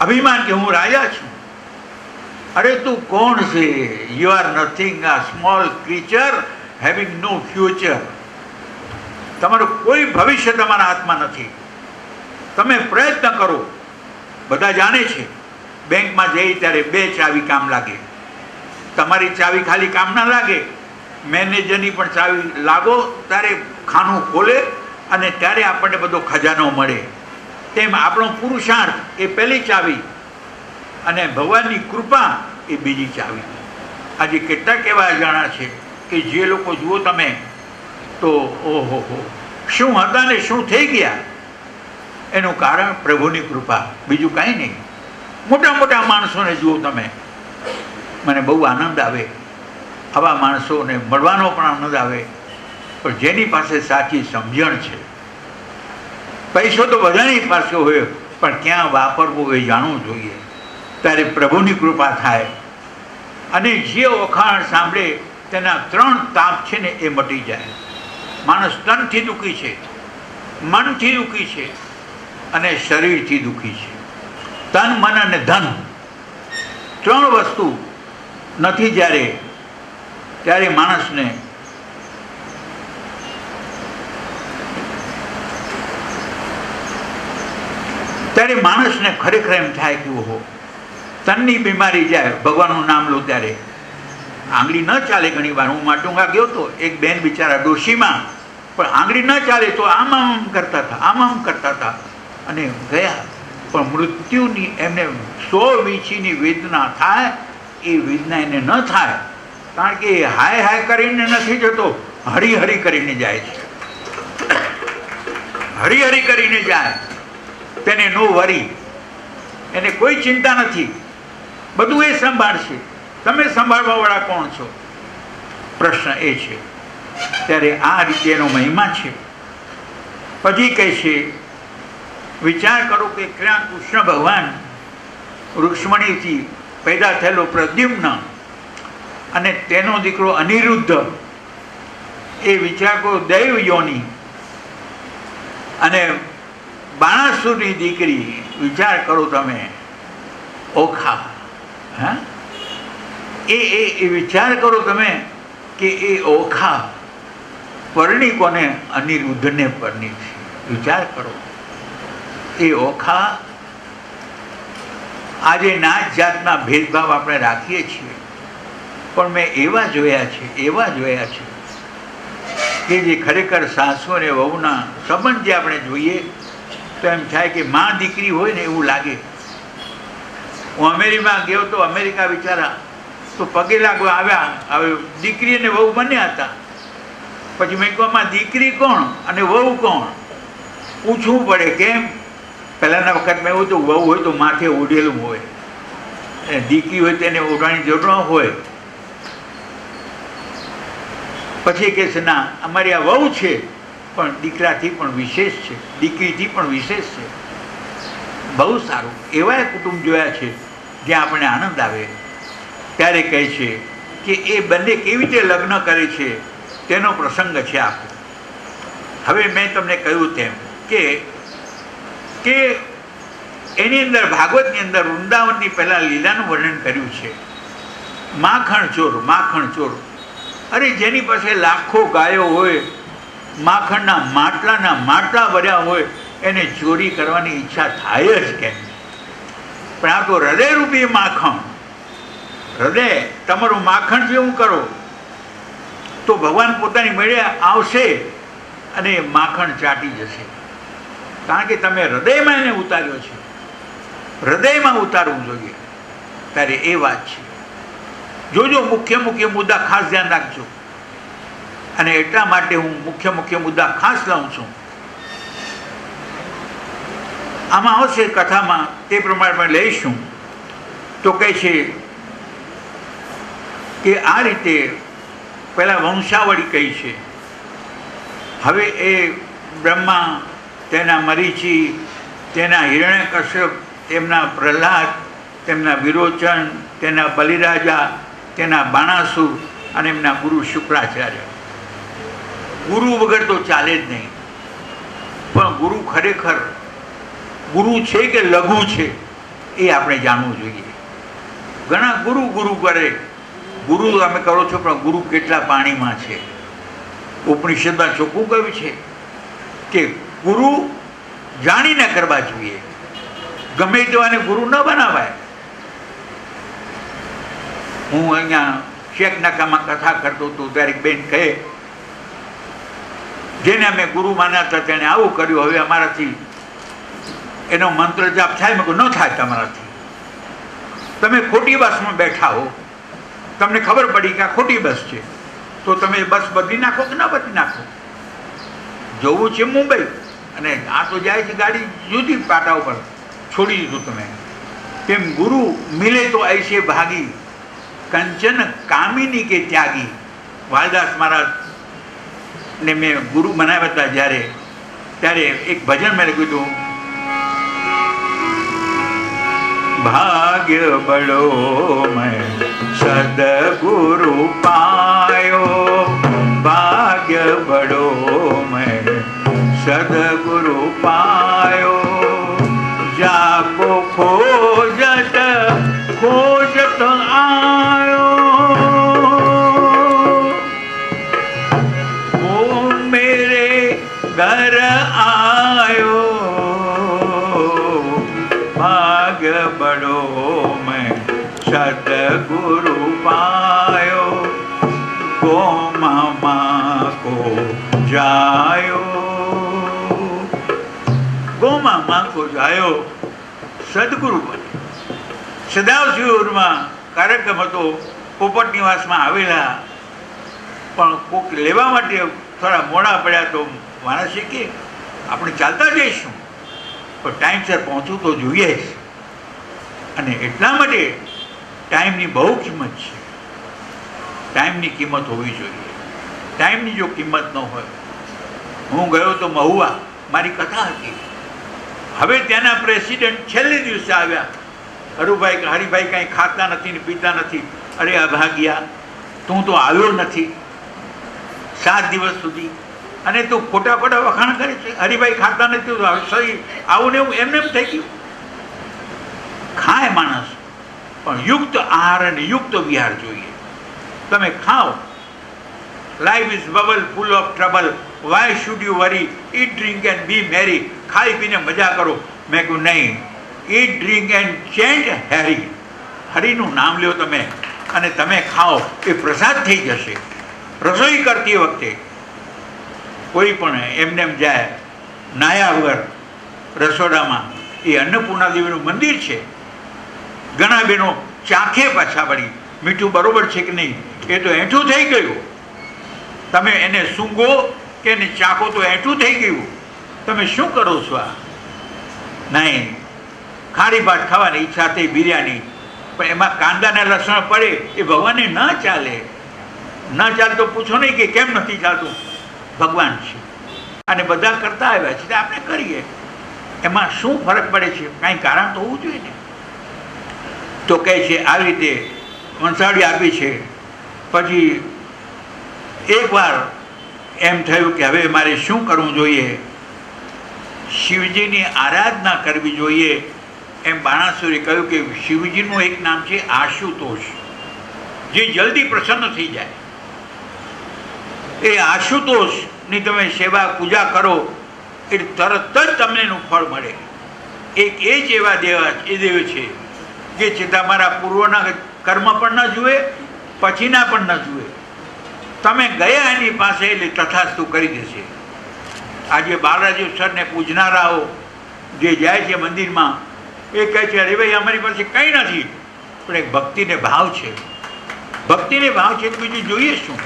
Speaker 2: અભિમાન કે હું રાજા છું. અરે તું કોણ છે? You are nothing, a small creature having no future. તમારું કોઈ ભવિષ્ય તમારા હાથમાં નથી. તમે પ્રયત્ન કરો. બધા જાણે છે બેંકમાં જઈ ત્યારે 2 ચાવી કામ લાગે. તમારી ચાવી ખાલી કામ ના લાગે, મેનેજરની પણ ચાવી લાગો ત્યારે ખાનું ખોલે અને ત્યારે આપણને બધો ખજાનો મળે. તેમ આપણો પુરુષાર્થ એ પહેલી ચાવી અને ભગવાનની કૃપા એ બીજી ચાવી. આજે કેટલાક એવા અજાણા છે કે જે લોકો જુઓ તમે તો ઓહો હો, શું હતા ને શું થઈ ગયા. એનું કારણ પ્રભુની કૃપા, બીજું કાંઈ નહીં. મોટા મોટા માણસોને જુઓ તમે, મને બહુ આનંદ આવે. આવા માણસોને મળવાનો પણ આનંદ આવે. પણ જેની પાસે સાચી સમજણ છે, પૈસો તો બધાની પાસે હોય, પણ ક્યાં વાપરવો એ જાણવું જોઈએ. ત્યારે પ્રભુની કૃપા થાય અને જે ઓખાણ સાંભળે તેના 3 તાપ છે ને એ મટી જાય. માણસ તનથી દુઃખી છે, મનથી દુઃખી છે અને શરીરથી દુઃખી છે. તન, મન અને ધન 3 વસ્તુ નથી જ્યારે, ત્યારે માણસને ખરેખર એમ થાય કે ઓહો, તનની બીમારી જાય, ભગવાનનું નામ લો ત્યારે આંગળી ન ચાલે. ઘણી વાર હું માટુંગા ગયો તો, એક બેન બિચારા ડોશીમાં, પણ આંગળી ન ચાલે તો આમ કરતા હતા, આમ કરતા હતા અને ગયા. પણ મૃત્યુની એમને 100 વીંછીની વેદના થાય, એ વેદના એને ન થાય, કારણ કે એ હાય હાય કરીને નથી જતો, હરી હરી કરીને જાય છે. હરી હરી કરીને જાય. તેને નો વરી, એને કોઈ ચિંતા નથી, બધું એ સંભાળશે. તમે સંભાળવા વાળા કોણ છો? પ્રશ્ન એ છે. ત્યારે આ રીતે એનો મહિમા છે. પછી કહે છે, વિચાર કરો કે ક્યાં કૃષ્ણ ભગવાન રૂક્ષ્મણીથી પેદા થયેલો પ્રદ્યુમ્ન અને તેનો દીકરો અનિરુદ્ધ, એ વિચાર કરો દૈવ યોની, અને બાણાસુરની દીકરી, વિચાર કરો તમે ઓખા. હા, એ વિચાર કરો તમે કે એ ઓખા પરણી કોને? અનિરુદ્ધને પરણી છે. વિચાર કરો, એ ઓખા. આજે નાત જાતના ભેદભાવ આપણે રાખીએ છીએ, પણ મેં એવા જોયા છે કે જે ખરેખર સાસુ અને વહુના સંબંધ જે આપણે જોઈએ તો એમ થાય કે માં દીકરી હોય ને એવું લાગે. હું અમેરિકામાં ગયો તો અમેરિકા બિચારા તો પગે લાગવા આવ્યા. હવે દીકરી અને વહુ બન્યા હતા. પછી મેં કહ્યું આમાં દીકરી કોણ અને વહુ કોણ? પૂછવું પડે. કેમ? પહેલાંના વખતમાં એવું તો વહુ હોય તો માથે ઓઢેલું હોય, અને દીકરી હોય તેને ઓઢવાની જરૂર ન હોય. પછી કહે છે ના, અમારી આ વહુ છે પણ દીકરાથી પણ વિશેષ છે, દીકરીથી પણ વિશેષ છે. બહુ સારું. એવા કુટુંબ જોયા છે જ્યાં આપણને આનંદ આવે. ત્યારે કહે છે કે એ બંને કેવી રીતે લગ્ન કરે છે તેનો પ્રસંગ છે આખો. હવે મેં તમને કહ્યું તેમ કે એની અંદર, ભાગવતની અંદર વૃંદાવનની પહેલાં લીલાનું વર્ણન કર્યું છે. માખણ ચોર. અરે જેની પાસે લાખો ગાયો હોય, માખણના માટલા ભર્યા હોય, એને ચોરી કરવાની ઈચ્છા થાય જ કેમ? પણ આ તો હૃદયરૂપી માખણ. હૃદય તમારું માખણ જેવું કરો તો ભગવાન પોતાની મેળે આવશે અને માખણ ચાટી જશે. કારણ કે તમે હૃદયમાં એને ઉતાર્યો છે. હૃદયમાં ઉતારવું જોઈએ. ત્યારે એ વાત છે. જોજો, મુખ્ય મુદ્દા ખાસ ધ્યાન રાખજો. અને એટલા માટે હું મુખ્ય મુદ્દા ખાસ લઉં છું. આમાં આવશે કથામાં, તે પ્રમાણે લઈશું. તો કહે છે કે આ રીતે પહેલાં વંશાવળી કહી છે હવે એ બ્રહ્મા, તેના મરીચી, તેના હિરણ્યકશ્યપ, તેમના પ્રહલાદ, તેમના વિરોચન, તેના બલિરાજા, તેના બાણાસુર અને એમના ગુરુ શુક્રાચાર્ય. ગુરુ વગર તો ચાલે જ નહીં. પણ ગુરુ ખરેખર ગુરુ છે કે લઘુ છે એ આપણે જાણવું જોઈએ. ઘણા ગુરુ ગુરુ કરે. ગુરુ તમે કરો છો, પણ ગુરુ કેટલા પાણીમાં છે. ઉપનિષદમાં ચોખ્ખું કહ્યું છે કે ગુરુ જાણીને કરવા જોઈએ, ગમે તેવાને ગુરુ ન બનાવાય. હું અહીંયા શેખ નાકામાં કથા કરતો હતો ત્યારે એક બેન કહે, જેને અમે ગુરુ માન્યા હતા તેને આવું કર્યું, હવે અમારાથી એનો મંત્ર જાપ થાય. મેં કહ્યું ન થાય તમારાથી. તમે ખોટી બસમાં બેઠા હો, તમને ખબર પડી કે આ ખોટી બસ છે, તો તમે બસ બદલી નાખો કે ના બદલી નાખો. જવું છે મુંબઈ અને આ તો જાય છે ગાડી જુદી પાટા ઉપર, છોડી દીધું તમે. તેમ ગુરુ મિલે તો ऐसे ભાગી, કંચન કામિની કે ત્યાગી. વાલદાસ મહારાજ ને મેં ગુરુ બનાવ્યા હતા જ્યારે, ત્યારે એક ભજન મેં લખ્યું હતું, ભાગ્ય બળો મેં સદગુરુ પાયો, ભાગ્ય બળો મેં સદગુરુ પાયો, જાકો ખોજત ખોજત આયો, वो मेरे घर आयो, भाग्य बड़ो मैं सदगुरु पायो, गो मामा को जायो, गो मामा को जायो. સદગુરુ બને. સદાશિવમાં કાર્યક્રમ હતો, પોપટ નિવાસમાં આવેલા, પણ કોક લેવા માટે થોડા મોડા પડ્યા તો માણસે કે આપણે ચાલતા જઈશું, પણ ટાઈમસર પહોંચવું તો જોઈએ જ. અને એટલા માટે ટાઈમની બહુ કિંમત છે. ટાઈમની કિંમત હોવી જોઈએ. ટાઈમની જો કિંમત ન હોય, હું ગયો તો મહુવા, મારી કથા હતી. હવે ત્યાંના પ્રેસિડેન્ટ છેલ્લે દિવસે આવ્યા, હરિભાઈ કાંઈ ખાતા નથી ને પીતા નથી. અરે અભાગ્યા, તું તો આવ્યો નથી 7 દિવસ સુધી, અને તું ખોટા ખોટા વખાણ કરે છે. હરિભાઈ ખાતા નથી તો શરીર આવું ને એવું એમને એમ થઈ ગયું. ખાય માણસ, પણ યુક્ત આહાર અને યુક્ત વિહાર જોઈએ. તમે ખાઓ. Life is bubble full of trouble, why should you worry, eat drink and be merry. ખાઈ પીને મજા કરો. મેં કહ્યું નહીં, ઈટ ડ્રિંક એન્ડ ચેન્ટ હેરી. હરિનું નામ લ્યો તમે અને તમે ખાઓ, એ પ્રસાદ થઈ જશે. રસોઈ કરતી વખતે કોઈ પણ એમને એમ જાય નાયા વગર રસોડામાં, એ અન્નપૂર્ણા દેવીનું મંદિર છે. ઘણા બહેનો ચાખે પાછા વળી મીઠું બરોબર છે કે નહીં, એ તો એઠું થઈ ગયું. તમે એને સૂંઘો કે એને ચાખો તો એઠું થઈ ગયું. તમે શું કરો છો આ? નહીં, ખારી ભાત ખાવાની ઈચ્છા થઈ, બિરયાની, પણ એમાં કાંદા ને લસણ પડે એ ભગવાનને ન ચાલે. ન ચાલે તો પૂછો નહીં કે કેમ નથી ચાલતું. ભગવાન છે અને બધા કરતા આવ્યા છે, આપણે કરીએ. એમાં શું ફરક પડે છે? કાંઈ કારણ તો હોવું જોઈએ ને. તો કહે છે આવી રીતે વંસાવડી આપી છે. પછી એકવાર એમ થયું કે હવે મારે શું કરવું જોઈએ? શિવજીની આરાધના કરવી જોઈએ. એમ બાણાસુરે કહ્યું કે શિવજીનું એક નામ છે આશુતોષ, જે જલ્દી પ્રસન્ન થઈ જાય. એ આશુતોષની તમે સેવા પૂજા કરો એટલે તરત જ તમને એનું ફળ મળે. એક એ જ એવા દેવ છે કે જે તમારા પૂર્વના કર્મ પણ ન જુએ, પછીના પણ ન જુએ. તમે ગયા એની પાસે એટલે તથાસ્તુ કરી દેશે. આજે બાલરાજેશ્વરને પૂજનારાઓ જે જાય છે મંદિરમાં, એ કહે છે અરે ભાઈ અમારી પાસે કંઈ નથી, પણ એક ભક્તિને ભાવ છે. ભક્તિને ભાવ છે તો બીજું જોઈએ શું?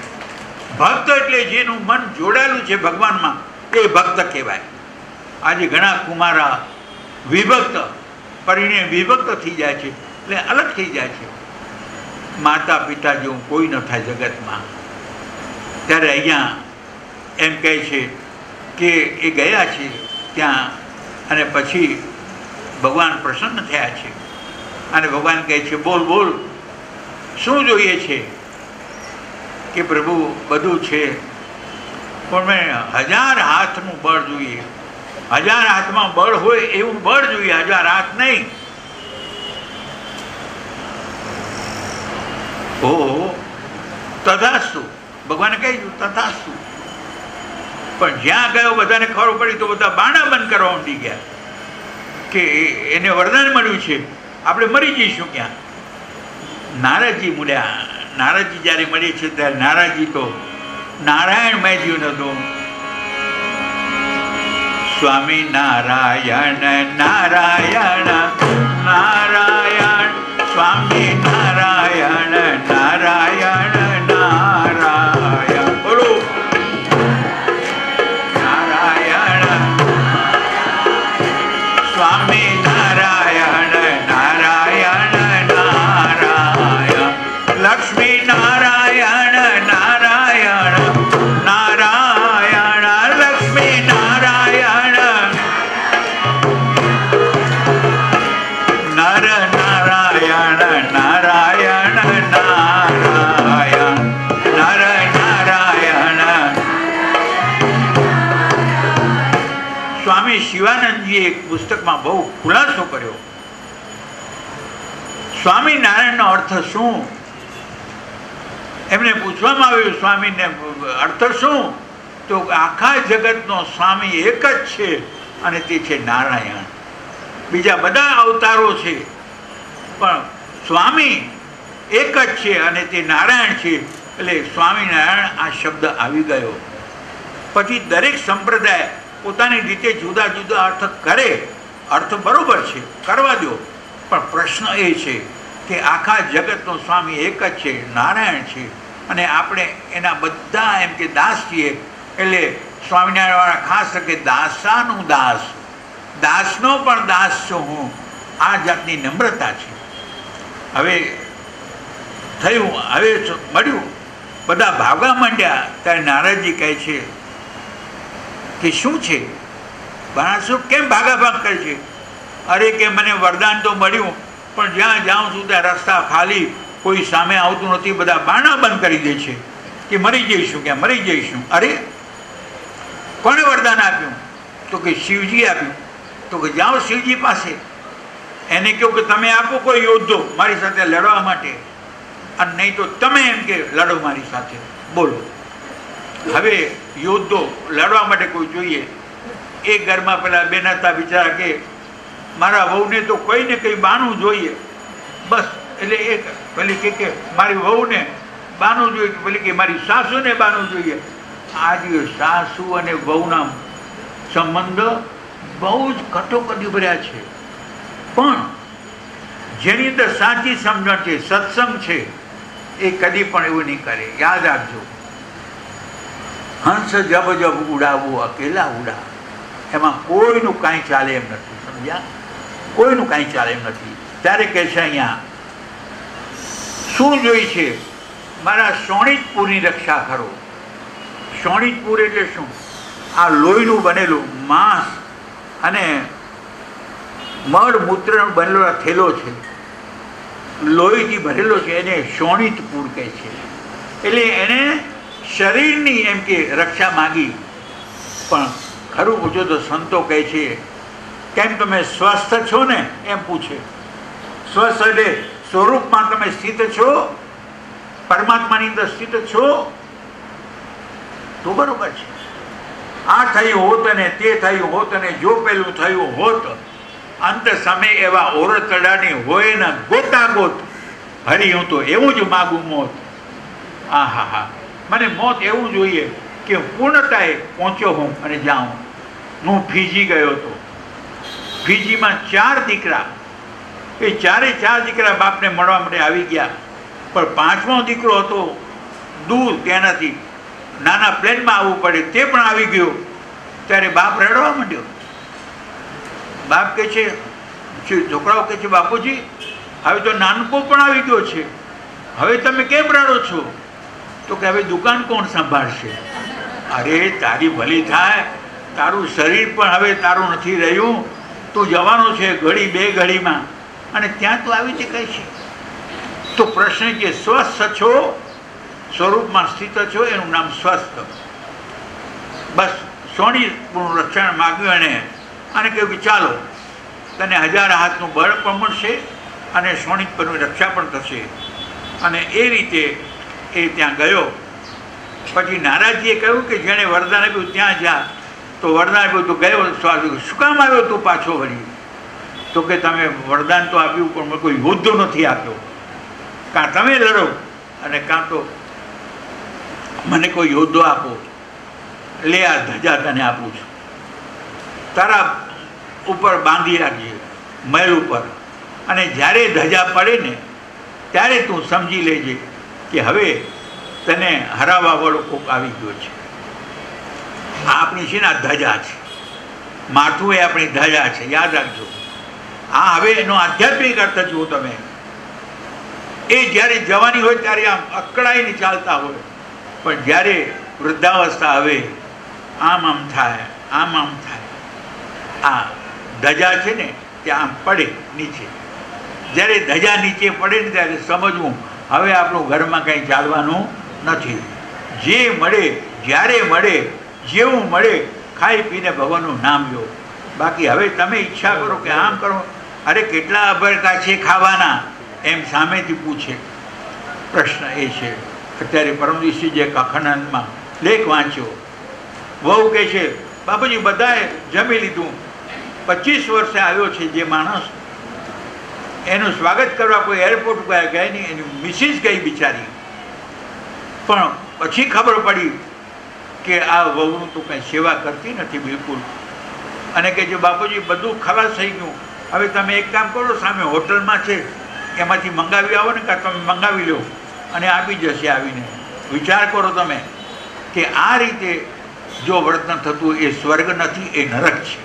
Speaker 2: ભક્ત એટલે જેનું મન જોડાયેલું છે ભગવાનમાં, એ ભક્ત કહેવાય. આજે ઘણા કુમારા વિભક્ત, પરિણે વિભક્ત થઈ જાય છે, એટલે અલગ થઈ જાય છે. માતા પિતા જેવું કોઈ ન થાય જગતમાં. ત્યારે અહીંયા એમ કહે છે કે એ ગયા છે ત્યાં, અને પછી ભગવાન પ્રસન્ન થયા છે અને ભગવાન કહે છે બોલ બોલ શું જોઈએ છે? કે પ્રભુ બધું છે, પણ મેં 1000 હાથનું બળ જોઈએ. 1000 હાથમાં બળ હોય એવું બળ જોઈએ, 1000 હાથ નહીં. ઓ તથાસ્તુ, ભગવાને કહ્યું તથાસ્તુ. પણ જ્યાં ગયો બધાને ખબર પડી તો બધા બાણા બંધ કરવા માંડી ગયા કે એને વરદાન મળ્યું છે, આપણે મરી જઈશું ક્યાં. નારદજી મળ્યા. નારદજી જ્યારે મળે છે ત્યારે નારદજી તો નારાયણ મેજ્યું નતું. સ્વામી નારાયણ નારાયણ નારાયણ, સ્વામી નારાયણ નારાયણ નારાયણ. બોલો નારાયણ, સ્વામી નારાયણ નારાયણ નારાયણ, લક્ષ્મી નારાયણ નારાયણ નારાયણ, લક્ષ્મી નારાયણ, નર નારાયણ નારાયણ નારાયણ, નર નારાયણ. સ્વામી શિવાનંદજીએ એક પુસ્તકમાં બહુ ખુલાસો કર્યો. સ્વામિનારાયણનો અર્થ શું? એમને પૂછવામાં આવ્યું સ્વામીને અર્થ શું? તો આખા જગતનો સ્વામી એક જ છે અને તે છે નારાયણ. બીજા બધા અવતારો છે પણ સ્વામી એક જ છે અને તે નારાયણ છે. એટલે સ્વામિનારાયણ આ શબ્દ આવી ગયો. પછી દરેક સંપ્રદાય પોતાની રીતે જુદા જુદા અર્થ કરે. અર્થ બરોબર છે, કરવા દો, પણ પ્રશ્ન એ છે કે આખા જગતનો સ્વામી એક જ છે, નારાયણ છે, અને આપણે એના બધા એમ કે દાસ છીએ. એટલે સ્વામિનારાયણવાળા ખાસ કે દાસાનું દાસ, દાસનો પણ દાસ છું હું. આ જાતની નમ્રતા છે. હવે થયું, હવે મળ્યું, બધા ભાગવા માંડ્યા. ત્યારે નારદજી કહે છે કે શું છે માણસો કેમ ભાગાભાગ કરે છે? અરે કે મને વરદાન તો મળ્યું પણ જ્યાં જાઉં છું ત્યાં રસ્તા ખાલી, કોઈ સામે આવતું નથી, બધા બાણા બંધ કરી દે છે કે મરી જઈશું, ક્યાં મરી જઈશું. અરે કોણે વરદાન આપ્યું? તો કે શિવજી આપ્યું. તો કે જાઓ શિવજી પાસે, એને કહો કે તમે આપો કોઈ યોદ્ધો મારી સાથે લડવા માટે, અને નહીં તો તમે એમ કે લડો મારી સાથે. બોલો હવે યોદ્ધો લડવા માટે કોઈ જોઈએ. એક ઘરમાં પેલા બેન હતા બિચારા કે મારા વહુને તો કંઈ ને કંઈ બાનું જોઈએ બસ. એટલે એક પેલી કે મારી વહુને બાનું જોઈએ, પેલી કે મારી સાસુને બાનું જોઈએ. આજે સાસુ અને વહુના સંબંધ બહુ જ કટોકટી ભર્યા છે. પણ જેની અંદર સાચી સમજણ છે, સત્સંગ છે, એ કદી પણ એવું નહીં કરે. યાદ રાખજો, હંસ જબ જબ ઉડાવવું અકેલા ઉડા, એમાં કોઈનું કાંઈ ચાલે એમ નથી. સમજ્યા? કોઈનું કાંઈ ચાલે એમ નથી. ત્યારે કહે છે અહીંયા શું જોઈ છે? મારા શોણિતપુરની રક્ષા કરો. શોણિતપુર એટલે શું? આ લોહીનું બનેલું માંસ અને મળ મૂત્રનો બનેલો થેલો છે, લોહીથી ભરેલો છે, એને શોણિતપુર કહે છે. એટલે એને શરીરની એમ કે રક્ષા માગી. પણ ખરું પૂછો તો સંતો કહે છે કેમ તમે સ્વસ્થ છો ને એમ પૂછે. સ્વસ્થ એટલે સ્વરૂપમાં તમે સ્થિત છો, પરમાત્માની અંદર સ્થિત છો તો બરોબર છે. આ થયું હોત અને તે થયું હોત અને જો પેલું થયું હોત, અંત સમય એવા ઓરતડાની હોય ને ગોતાગોત, હરી હું તો એવું જ માગું મોત. આ હા હા, મને મોત એવું જોઈએ કે પૂર્ણતાએ પહોંચ્યો હું અને જાઉં. હું ફીજી ગયો હતો. ફીજીમાં 4 દીકરા, એ 4 દીકરા બાપને મળવા માટે આવી ગયા. પણ 5મો દીકરો હતો દૂર, ત્યાંનાથી નાના પ્લેનમાં આવવું પડે, તે પણ આવી ગયો. ત્યારે બાપ રડવા માંડ્યો. બાપ કહે છે, છોકરાઓ કહે છે બાપુજી હવે તો નાનકો પણ આવી ગયો છે, હવે તમે કેમ રડો છો? તો કે હવે દુકાન કોણ સંભાળશે? અરે તારી ભલી થાય, તારું શરીર પણ હવે તારું નથી રહ્યું, તું જવાનો છે ઘડી બે ઘડીમાં, અને ત્યાં તું આવી રીતે કહે છે. તો પ્રશ્ન કે સ્વસ્થ છો, સ્વરૂપમાં સ્થિત છો, એનું નામ સ્વસ્થ. બસ સોણીનું રક્ષણ માગ્યું એને અને કહ્યું કે ચાલો તને 1000 હાથનું બળ પણ મળશે અને સોણી પરનું રક્ષા પણ થશે. અને એ રીતે એ ત્યાં ગયો. પછી નારાજીએ કહ્યું કે જેણે વરદાન આપ્યું ત્યાં જા. તો વરદાન આપ્યું તો ગયો. સ્વામી શું કામ આવ્યો તું પાછો વળી? તો કે તમે વરદાન તો આપ્યું પણ મેં કોઈ યુદ્ધ નથી આપ્યો. કાં તમે લડો અને કાં તો મને કોઈ યોદ્ધો આપો. લે આ ધજા તને આપું છું, તારા ઉપર બાંધી રાખજે મહેલ ઉપર, અને જ્યારે ધજા પડે ને ત્યારે તું સમજી લેજે કે હવે તને હરાવવાવાળો કોક આવી ગયો છે. આ આપણી છે ને આ ધજા છે, માથું એ આપણી ધજા છે, યાદ રાખજો. આ હવે એનો આધ્યાત્મિક અર્થ જુઓ તમે. એ જ્યારે જવાની હોય ત્યારે આમ અકળાઈને ચાલતા હોય, પણ જ્યારે વૃદ્ધાવસ્થા આવે આમ આમ થાય, આમ આમ થાય. આ ધજા છે ને ત્યાં આમ પડે નીચે. જ્યારે ધજા નીચે પડે ને ત્યારે સમજવું હવે આપણું ઘરમાં કંઈ ચાલવાનું નથી. જે મળે જ્યારે મળે જેવું મળે ખાઈ પીને ભગવાનનું નામ લો. બાકી હવે તમે ઈચ્છા કરો કે આમ કરો, અરે કેટલા અભરકા છે ખાવાના, એમ સામેથી પૂછે. પ્રશ્ન એ છે. અત્યારે પરમ દિવસે જે અખંડાનંદમાં લેખ વાંચ્યો, વહુ કહે છે બાપુજી બધાએ જમી લીધું, 25 વર્ષે આવ્યો છે જે માણસ, એનું સ્વાગત કરવા કોઈ એરપોર્ટ ગયા નહીં. એની મિસિસ ગઈ બિચારી, પણ પછી ખબર પડી કે આ વહુનું તો કંઈ સેવા કરતી નથી બિલકુલ. અને કહે છે બાપુજી બધું ખલાસ થઈ ગયું, હવે તમે એક કામ કરો, સામે હોટલમાં છે એમાંથી મંગાવી આવો ને, કાં તમે મંગાવી લો અને આપી જશે આવીને. વિચાર કરો તમે કે આ રીતે જો વર્તન થતું એ સ્વર્ગ નથી, એ નરક છે.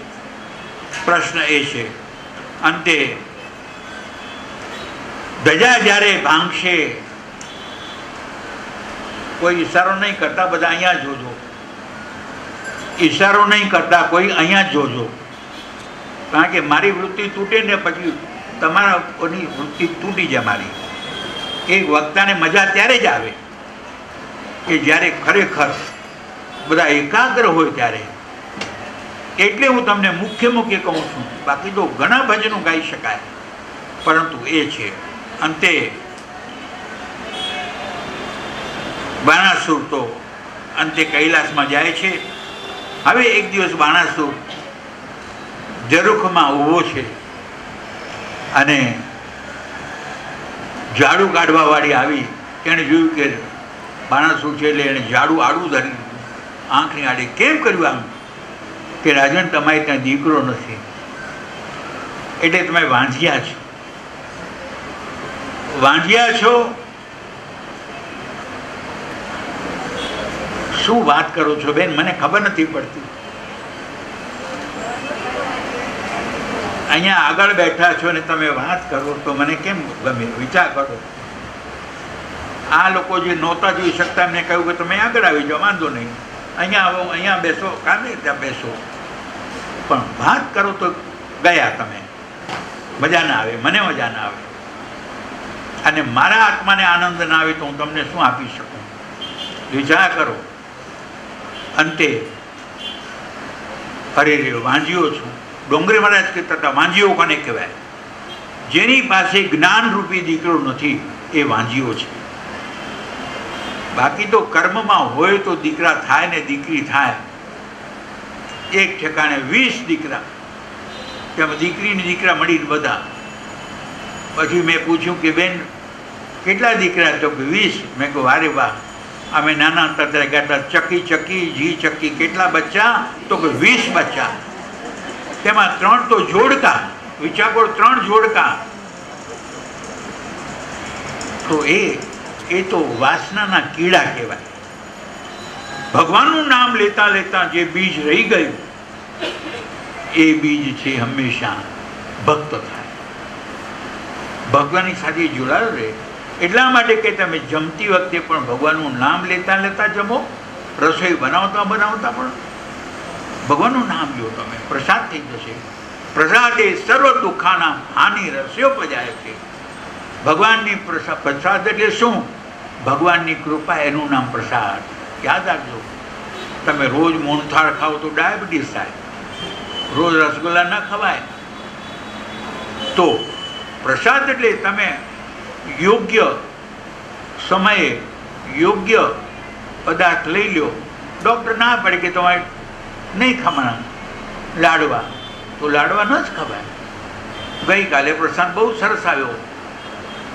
Speaker 2: પ્રશ્ન એ છે. અંતે ધજા જ્યારે ભાંગશે, કોઈ ઈશારો નહીં કરતા, બધા અહીંયા જોજો. ઈશારો નહીં કરતા કોઈ, અહીંયા જોજો. કારણ કે મારી વૃત્તિ તૂટે ને પછી તમારાની વૃત્તિ તૂટી જાય મારી. એ વક્તાને મજા ત્યારે જ આવે કે જ્યારે ખરેખર બધા એકાગ્ર હોય ત્યારે. એટલે હું તમને મુખ્ય કહું છું. બાકી તો ઘણા ભજનો ગાઈ શકાય, પરંતુ એ છે. અંતે બાણાસુર તો અંતે કૈલાસમાં જાય છે. હવે એક દિવસ બાણાસુર ઝરૂખમાં ઊભો છે અને ઝાડુ કાઢવાવાળી આવી. એણે જોયું કે બાણાસુર છે એટલે એણે ઝાડુ આડું ધરી આંખની આડે. કેમ કર્યું આમ? કે રાજન તમારી ત્યાં દીકરો નથી એટલે તમે વાંઝ્યા છો. વાંઝ્યા છો શું વાત કરો છો બેન? મને ખબર નથી પડતી. અહીંયા આગળ બેઠા છો ને તમે વાત કરો તો મને કેમ ગમે? વિચાર કરો. આ લોકો જે નહોતા જોઈ શકતા એમને કહ્યું કે તમે આગળ આવી જાઓ, વાંધો નહીં, અહીંયા આવો, અહીંયા બેસો, કામે ત્યાં બેસો. પણ વાત કરો તો ગયા તમે. મજા ના આવે, મને મજા ના આવે, અને મારા આત્માને આનંદ ના આવે તો હું તમને શું આપી શકું? વિચાર કરો. અંતે અરે રે વાંજીઓ છું. ડોંગરી મહારાજ કહેતા હતા વાંજીઓ કોને કહેવાય? જેની પાસે જ્ઞાનરૂપી દીકરો નથી એ વાંજીઓ છે. બાકી તો કર્મમાં હોય તો દીકરા થાય ને દીકરી થાય. એક ઠેકાણે 20 દીકરા, તેમાં દીકરીને દીકરા મળીને બધા. પછી મેં પૂછ્યું કે બેન કેટલા દીકરા? તો કે 20. મેં કહ્યું વારે વાહ, અમે નાના હતા ત્યારે કહેતા ચકી ચકી જી ચકી, કેટલા બચ્ચા? તો કે 20 બચ્ચા. તેમાં 3 તો જોડકા. વિચારો, 3 જોડકા. તો એ તો વાસનાના કીડા કહેવાય. ભગવાનનું નામ લેતા લેતા જે બીજ રહી ગયું એ બીજ છે હંમેશા ભક્ત થાય, ભગવાનની સાથે જોડાયો રહે. એટલા માટે કે તમે જમતી વખતે પણ ભગવાનનું નામ લેતા લેતા જમો, રસોઈ બનાવતા બનાવતા પણ ભગવાનનું નામ લો તમે, પ્રસાદ થઈ જશે. પ્રસાદે સર્વ દુઃખાના હાનિ રસ્યો પજાય છે. ભગવાનની પ્રસાદ એટલે શું? ભગવાનની કૃપા, એનું નામ પ્રસાદ. યાદ રાખજો. તમે રોજ મોહનથાળ ખાઓ તો ડાયાબિટીસ થાય, રોજ રસગુલ્લા ન ખવાય. તો પ્રસાદ એટલે તમે યોગ્ય સમયે યોગ્ય પદાર્થ લઈ લો. ડૉક્ટર ના પડે કે તમારે નહીં ખાવાના લાડવા, તો લાડવા ન જ ખવાય. ગઈકાલે પ્રસાદ બહુ સરસ આવ્યો,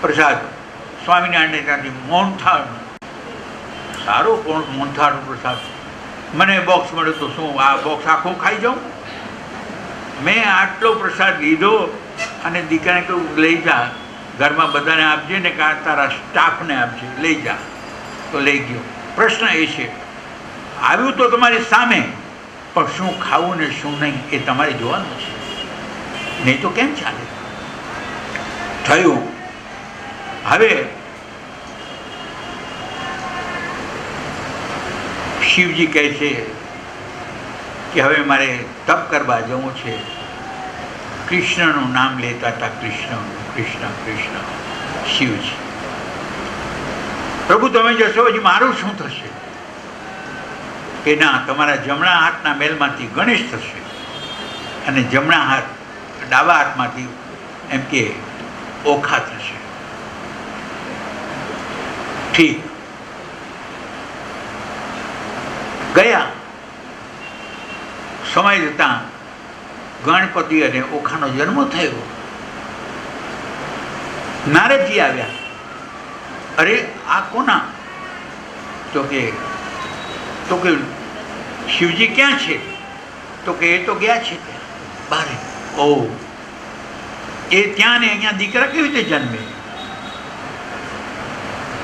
Speaker 2: પ્રસાદ સ્વામિનારાયણ ત્યાંથી મોહનથાળ, સારો મોહનથાળનો પ્રસાદ. મને બોક્સ મળ્યો તો શું આ બોક્સ આખું ખાઈ જાઉં? મેં આટલો પ્રસાદ લીધો અને દીકરાને કહ્યું લઈ જા, ઘરમાં બધાને આપજે ને કાં તારા સ્ટાફને આપજે, લઈ જા. તો લઈ ગયો. પ્રશ્ન એ છે, આવ્યું તો તમારી સામે, પણ શું ખાવું ને શું નહીં એ તમારે જોવાનું છે, નહીં તો કેમ ચાલે? થયું. હવે શિવજી કહે છે કે હવે મારે તપ કરવા જવું છે. કૃષ્ણનું નામ લેતા હતા, કૃષ્ણ કૃષ્ણ કૃષ્ણ. શિવજી, પ્રભુ તમે જશો હજી મારું શું થશે? કે ના, તમારા જમણા હાથના મેલમાંથી ગણેશ થશે અને જમણા હાથ ડાબા હાથમાંથી એમ કે ઓખા થશે. ઠીક. ગયા. સમય જતાં ગણપતિ અને ઓખાનો જન્મ થયો. નારદજી આવ્યા. અરે આ કોના? તો કે શિવજી ક્યાં છે? તો કે એ તો ગયા છે બારે. ઓ, એ ત્યાં ને અહીંયા દીકરા કેવી રીતે જન્મે?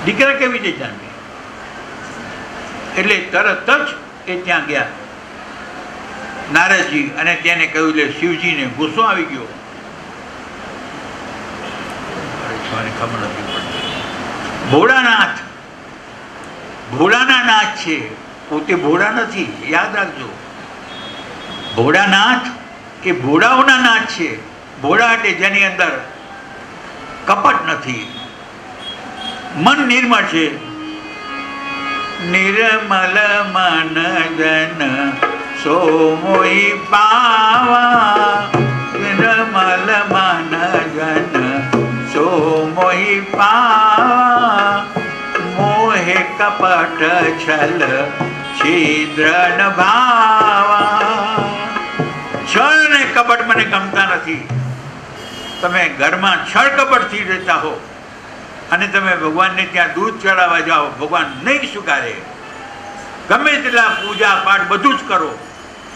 Speaker 2: દીકરા કેવી રીતે જન્મે? એટલે તરત જ એ ત્યાં ગયા નારદજી, અને તેને કહ્યું. એટલે શિવજીને ગુસ્સો આવી ગયો. ખબર નથી પડતી. ભોળાનાથ, ભોળાના નાથ છે, પોતે ભોળા નથી. યાદ રાખજો, ભોળાનાથ એ ભોળાઓના નાથ છે. ભોળા એટલે જેની અંદર કપટ નથી, મન નિર્મળ છે. નિર્મલ મન જન સો મોહી પાવા, નિર્મલ મન જન સો મોહી પાવા, મોહે કપટ છલ છિદ્ર ભાવા. છળ ને કપટ મને ગમતા નથી. તમે ઘરમાં છળ કપટથી રહેતા હો અને તમે ભગવાનને ત્યાં દૂધ ચડાવવા જાઓ, ભગવાન નહીં સ્વીકારે. ગમે તેટલા પૂજા પાઠ બધું જ કરો,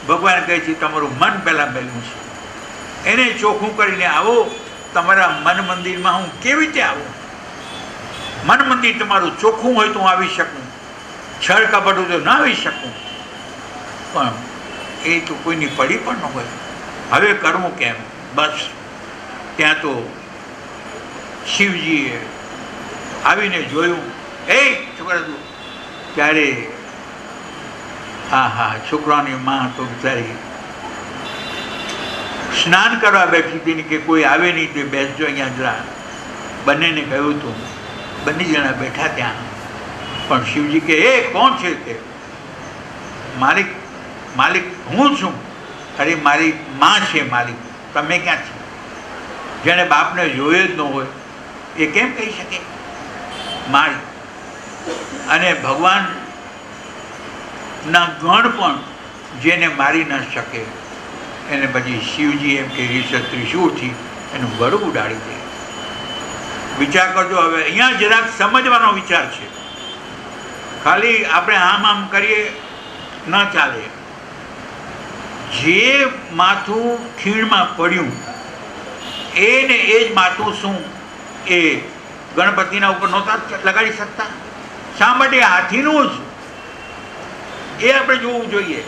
Speaker 2: ભગવાન કહે છે તમારું મન પહેલાં પહેલું છે, એને ચોખ્ખું કરીને આવો. તમારા મન મંદિરમાં હું કેવી રીતે આવું? મન મંદિર તમારું ચોખ્ખું હોય તો હું આવી શકું, છળ કપટ તો ના આવી શકું. પણ એ તો કોઈની પડી પણ ન હોય. હવે કરવું કેમ? બસ ત્યાં તો શિવજીએ આવીને જોયું. એ છોકરા, ત્યારે હા હા, છોકરાની માં તો બિચારી સ્નાન કરવા બેઠી હતી કે કોઈ આવે નહીં તો બેસજો અહીંયા જરા. બંનેને કહ્યું હતું, બંને જણા બેઠા ત્યાં. પણ શિવજી કે એ કોણ છે? કે માલિક, માલિક હું છું. અરે મારી માં છે માલિક, તમે ક્યાં છો? જેણે બાપને જોયો જ ન હોય એ કેમ કહી શકે મારી? અને ભગવાનના ગણ પણ જેને મારી ન શકે એને પછી શિવજી એમ કે ત્રિશૂળથી એનું ગળું ઉડાડી દે. વિચાર કરજો. હવે અહીંયા જરાક સમજવાનો વિચાર છે. ખાલી આપણે આમ કરીએ ન ચાલે. જે માથું ખીણમાં પડ્યું એને એ જ માથું શું એ ગણપતિના ઉપર નહોતા લગાડી શકતા? શા માટે હાથીનું જ? એ આપણે જોવું જોઈએ.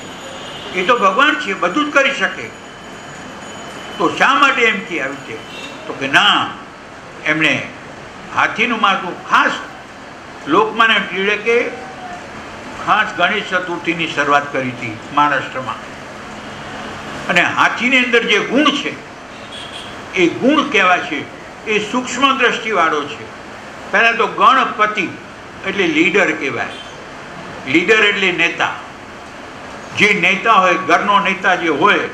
Speaker 2: એ તો ભગવાન છે, બધું જ કરી શકે. તો શા માટે એમ કે આવી છે? તો કે ના, એમણે હાથીનું માથું ખાસ લોકમાન્ય ટિળકે ખાસ ગણેશ ચતુર્થીની શરૂઆત કરી હતી મહારાષ્ટ્રમાં. અને હાથીની અંદર જે ગુણ છે એ ગુણ કહેવાય છે એ સૂક્ષ્મ દ્રષ્ટિવાળો છે. પહેલાં તો ગણપતિ એટલે લીડર કહેવાય. લીડર એટલે નેતા. જે નેતા હોય, ઘરનો નેતા જે હોય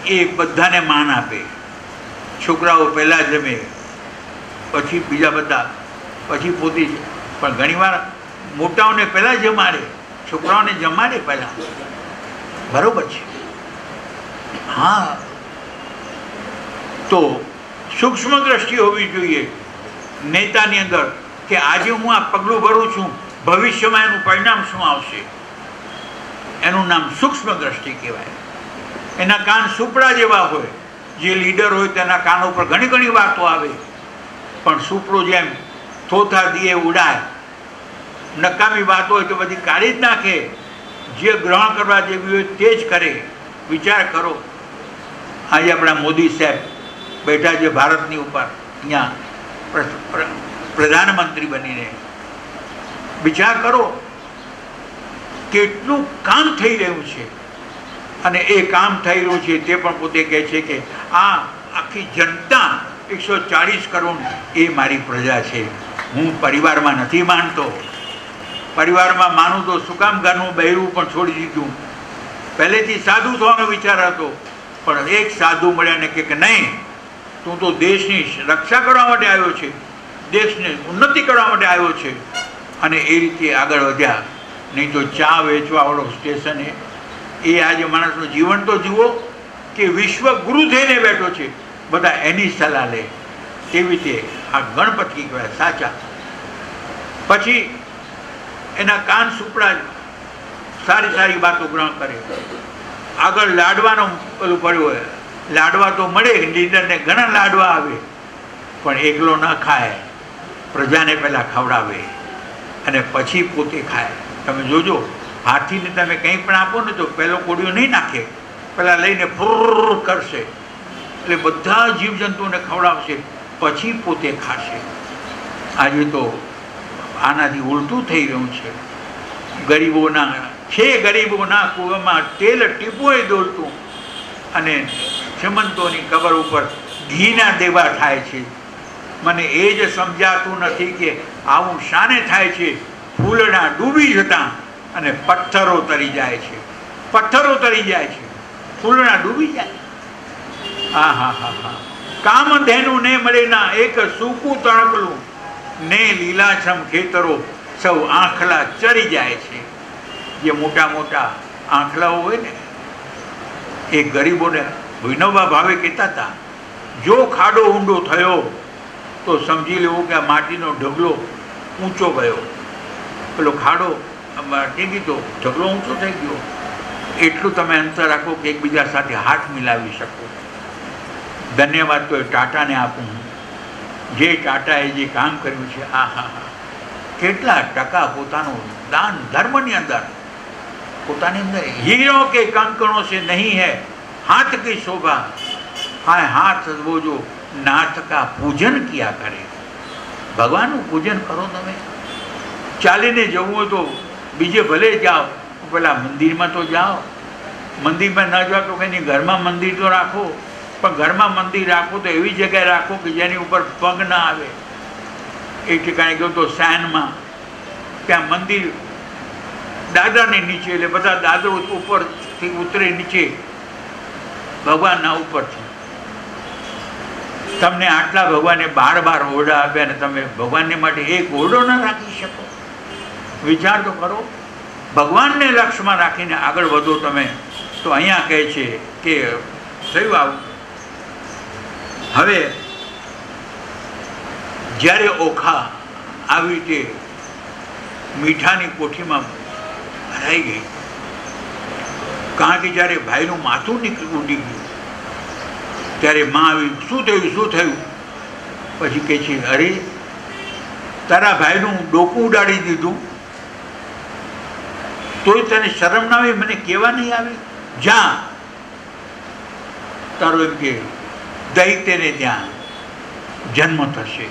Speaker 2: એ બધાને માન આપે. છોકરાઓ પહેલાં જમે, પછી બીજા બધા, પછી પોતે. પણ ઘણીવાર મોટાઓને પહેલાં જમાડે, છોકરાઓને જમાડે પહેલાં. બરાબર છે. હા, તો સૂક્ષ્મ દ્રષ્ટિ હોવી જોઈએ નેતાની અંદર કે આજે હું આ પગલું ભરું છું, ભવિષ્યમાં એનું પરિણામ શું આવશે. એનું નામ સૂક્ષ્મ દ્રષ્ટિ કહેવાય. એના કાન સુપડા જેવા હોય. જે લીડર હોય તેના કાન ઉપર ઘણી ઘણી વાતો આવે, પણ સુપડો જેમ થોથા દીએ ઉડાય, નકામી વાતો હોય તો બધી કાઢી જ નાખે. જે ગ્રહણ કરવા જેવી હોય તે જ કરે. વિચાર કરો, આજે આપણા મોદી સાહેબ બેઠા છે ભારતની ઉપર, અહીંયા પ્રધાનમંત્રી બનીને. વિચાર કરો કેટલું કામ થઈ રહ્યું છે. અને એ કામ થઈ રહ્યું છે તે પણ પોતે કહે છે કે આ આખી જનતા 140 કરોડ એ મારી પ્રજા છે. હું પરિવારમાં નથી માનતો. પરિવારમાં માનું તો શું કામ ઘરનું બહેરું પણ છોડી દીધું. પહેલેથી સાધુ થવાનો વિચાર હતો, પણ એક સાધુ મળ્યા ને કે નહીં, તું તો દેશની રક્ષા કરવા માટે આવ્યો છે, દેશને ઉન્નતિ કરવા માટે આવ્યો છે. અને એ રીતે આગળ વધ્યા. નહીં તો ચા વેચવાવાળો સ્ટેશને એ આજે માણસનું જીવન તો જુઓ કે વિશ્વ ગુરુ થઈને બેઠો છે, બધા એની સલાહ લે. તેવી રીતે આ ગણપતિ કહેવાય સાચા. પછી એના કાન સુપડા, સારી સારી વાતો ગ્રહણ કરે. આગળ લાડવાનો પેલું પડ્યું હોય, લાડવા તો મળે, લીડરને ઘણા લાડવા આવે, પણ એકલો ન ખાય, પ્રજાને પહેલાં ખવડાવે અને પછી પોતે ખાય. તમે જોજો, હાથીને તમે કંઈ પણ આપો ને તો પહેલો કોડિયો નહીં નાખે, પહેલાં લઈને ફુર કરશે, એટલે બધા જીવજંતુઓને ખવડાવશે, પછી પોતે ખાશે. આજે તો આનાથી ઉલટું થઈ રહ્યું છે. ગરીબોના કૂવામાં તેલ ટીપુંય દોલતું અને શ્રીમંતોની કબર ઉપર ઘીના દેવા થાય છે. મને એ જ સમજાતું નથી કે આવું શાને થાય છે. ફૂલડા ડૂબી જતા અને પથ્થરો તરી જાય છે. પથ્થરો તરી જાય છે, ફૂલડા ડૂબી જાય. હા હા હા હા. કામધેનું ને મળે ના એક સૂકું તણકલું ને લીલાછમ ખેતરો સૌ આંખલા ચરી જાય છે. જે મોટા મોટા આંખલાઓ હોય ને એ ગરીબોને વિનોબા ભાવે કહેતા હતા, જો ખાડો ઊંડો થયો તો સમજી લેવું કે આ માટીનો ઢગલો ઊંચો ગયો. પેલો ખાડો ટેકી તો ઢગલો ઊંચો થઈ ગયો. એટલું તમે અંતર રાખો કે એકબીજા સાથે હાથ મિલાવી શકો. ધન્યવાદ તો એ ટાટાને આપું. જે ટાટાએ જે કામ કર્યું છે, આ હા હા, કેટલા ટકા પોતાનું દાન ધર્મની અંદર, પોતાની અંદર હીરો કે કંકણો से नहीं है हाथ की शोभा, હા હાથ वो जो नाथ का पूजन किया करे. ભગવાનનું પૂજન કરો. તમે ચાલીને જવું હોય તો બીજે ભલે જાઓ, પેલા મંદિરમાં તો જાઓ. મંદિરમાં ન જાઓ તો કંઈ ઘરમાં મંદિર તો રાખો, પણ ઘરમાં મંદિર રાખો તો એવી જગ્યાએ રાખો કે જેની ઉપર પગ ના આવે. એ ઠેકાણે ગયો તો સાયનમાં, ત્યાં મંદિર દાદરાની નીચે, એટલે બધા દાદરો ઉપરથી ઉતરે નીચે ભગવાનના ઉપરથી. તમને આટલા ભગવાને 12 ઓરડા આપ્યા અને તમે ભગવાનને માટે એક ઓરડો ન રાખી શકો. વિચાર તો કરો. ભગવાનને લક્ષ્યમાં રાખીને આગળ વધો તમે. તો અહીંયા કહે છે કે થયું આવું. હવે જ્યારે ઓખા આવી રીતે મીઠાની કોઠીમાં ભરાઈ ગઈ, કારણ કે જ્યારે ભાઈનું માથું ઉડી ગયું ત્યારે માં આવી, શું થયું શું થયું? પછી કહે છે, અરે તારા ભાઈનું ડોકું ઉડાડી દીધું, તોય તને શરમ ના આવી, મને કહેવા નહીં આવી? જા તારો એમ કે દૈત્યને ત્યાં જન્મ થશે.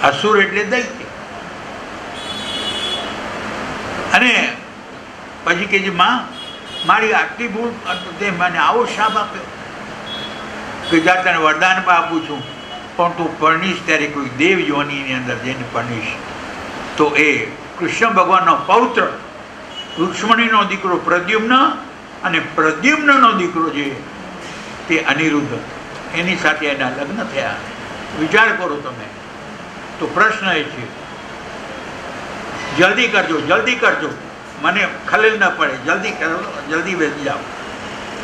Speaker 2: અસુર એટલે દૈત્ય. અને પછી કે છે, માં મારી આટલી ભૂલ તે મને આવો શાપ આપ્યો કે જ્યાં તને વરદાન પણ આપું છું પણ તું પરણીશ ત્યારે કોઈ દેવ યોનિની અંદર જઈને પરણીશ. તો એ કૃષ્ણ ભગવાનનો પૌત્ર રુક્ષ્મણીનો દીકરો પ્રદ્યુમ્ન અને પ્રદ્યુમ્નનો દીકરો જે તે અનિરુદ્ધ, એની સાથે એના લગ્ન થયા. વિચાર કરો તમે. તો પ્રશ્ન એ છે, જલ્દી કરજો, જલ્દી કરજો, મને ખલેલ ન પડે, જલ્દી કરો, જલ્દી બેસી જાઓ.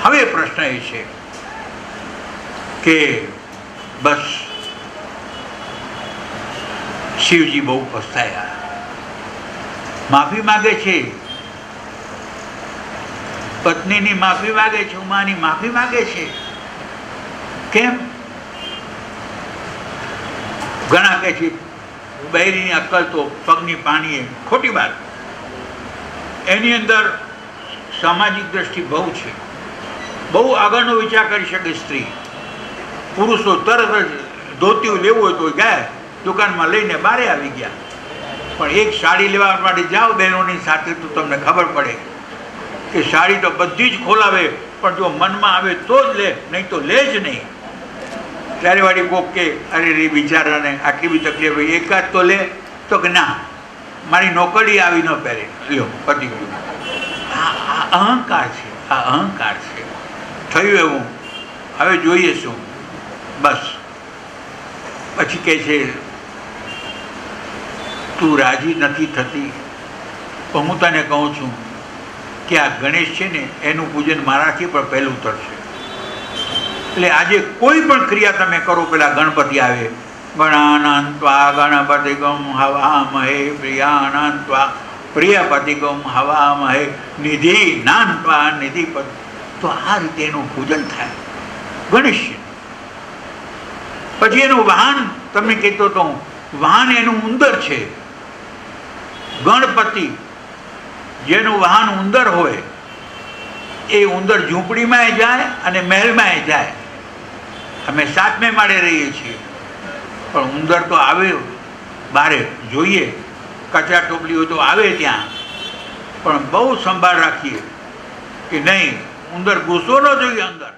Speaker 2: હવે પ્રશ્ન એ છે કે બસ શિવજી બહુ પસ્તાયા, માફી માગે છે, પત્નીની માફી માગે છે, ઉમાની માફી માગે છે. કેમ? ઘણા કહે છે બૈરીની અક્કલ તો પગની પાણીએ, ખોટી વાત. એની અંદર સામાજિક દ્રષ્ટિ બહુ છે, બહુ આગળનો વિચાર કરી શકે સ્ત્રી. પુરુષો તરત જ ધોતિયું લેવું હોય તો ગયા દુકાનમાં લઈને બારે આવી ગયા. પણ એક સાડી લેવા માટે જાઓ બહેનોની સાથે તો તમને ખબર પડે કે સાડી તો બધી જ ખોલાવે, પણ જો મનમાં આવે તો જ લે, નહીં તો લે જ નહીં. ત્યારે વાળી કોક કે અરે રે બિચારાને આટલી બધી તકલીફ હોય, એકાદ તો લે, તો કે ના મારી નોકરી આવી ન પહેરે, લ્યો પતી ગયું. આ અહંકાર છે, આ અહંકાર છે. થયું એવું, હવે જોઈએ શું. બસ પછી કહે છે તું રાજી નથી થતી, પણ હું તને કહું છું કે આ ગણેશ છે ને એનું પૂજન મારાથી પણ પહેલું થશે. એટલે આજે કોઈ પણ ક્રિયા તમે કરો, પેલા ગણપતિ આવે, ગણાનંત્વા ગણપતિગમ હવામહે પ્રિયાનંત્વા પ્રિયપતિગમ હવામહે નિધિ નાનત્વા નિધિપતિ. તો આ રીતે એનું પૂજન થાય ગણેશ. પછી એનું વાહન, તમને કહેતો હતો વાહન એનું ઉંદર છે. ગણપતિ જેનું વાહન ઉંદર હોય એ ઉંદર ઝૂંપડીમાં જાય અને મહેલમાં જાય. અમે 7મે માળે રહીએ છીએ, પણ ઉંદર તો આવે બારે, જોઈએ કચરા ટોપલી હોય તો આવે ત્યાં, પણ બહુ સંભાળ રાખીએ કે નહીં ઉંદર ઘૂસવો ન જોઈએ અંદર.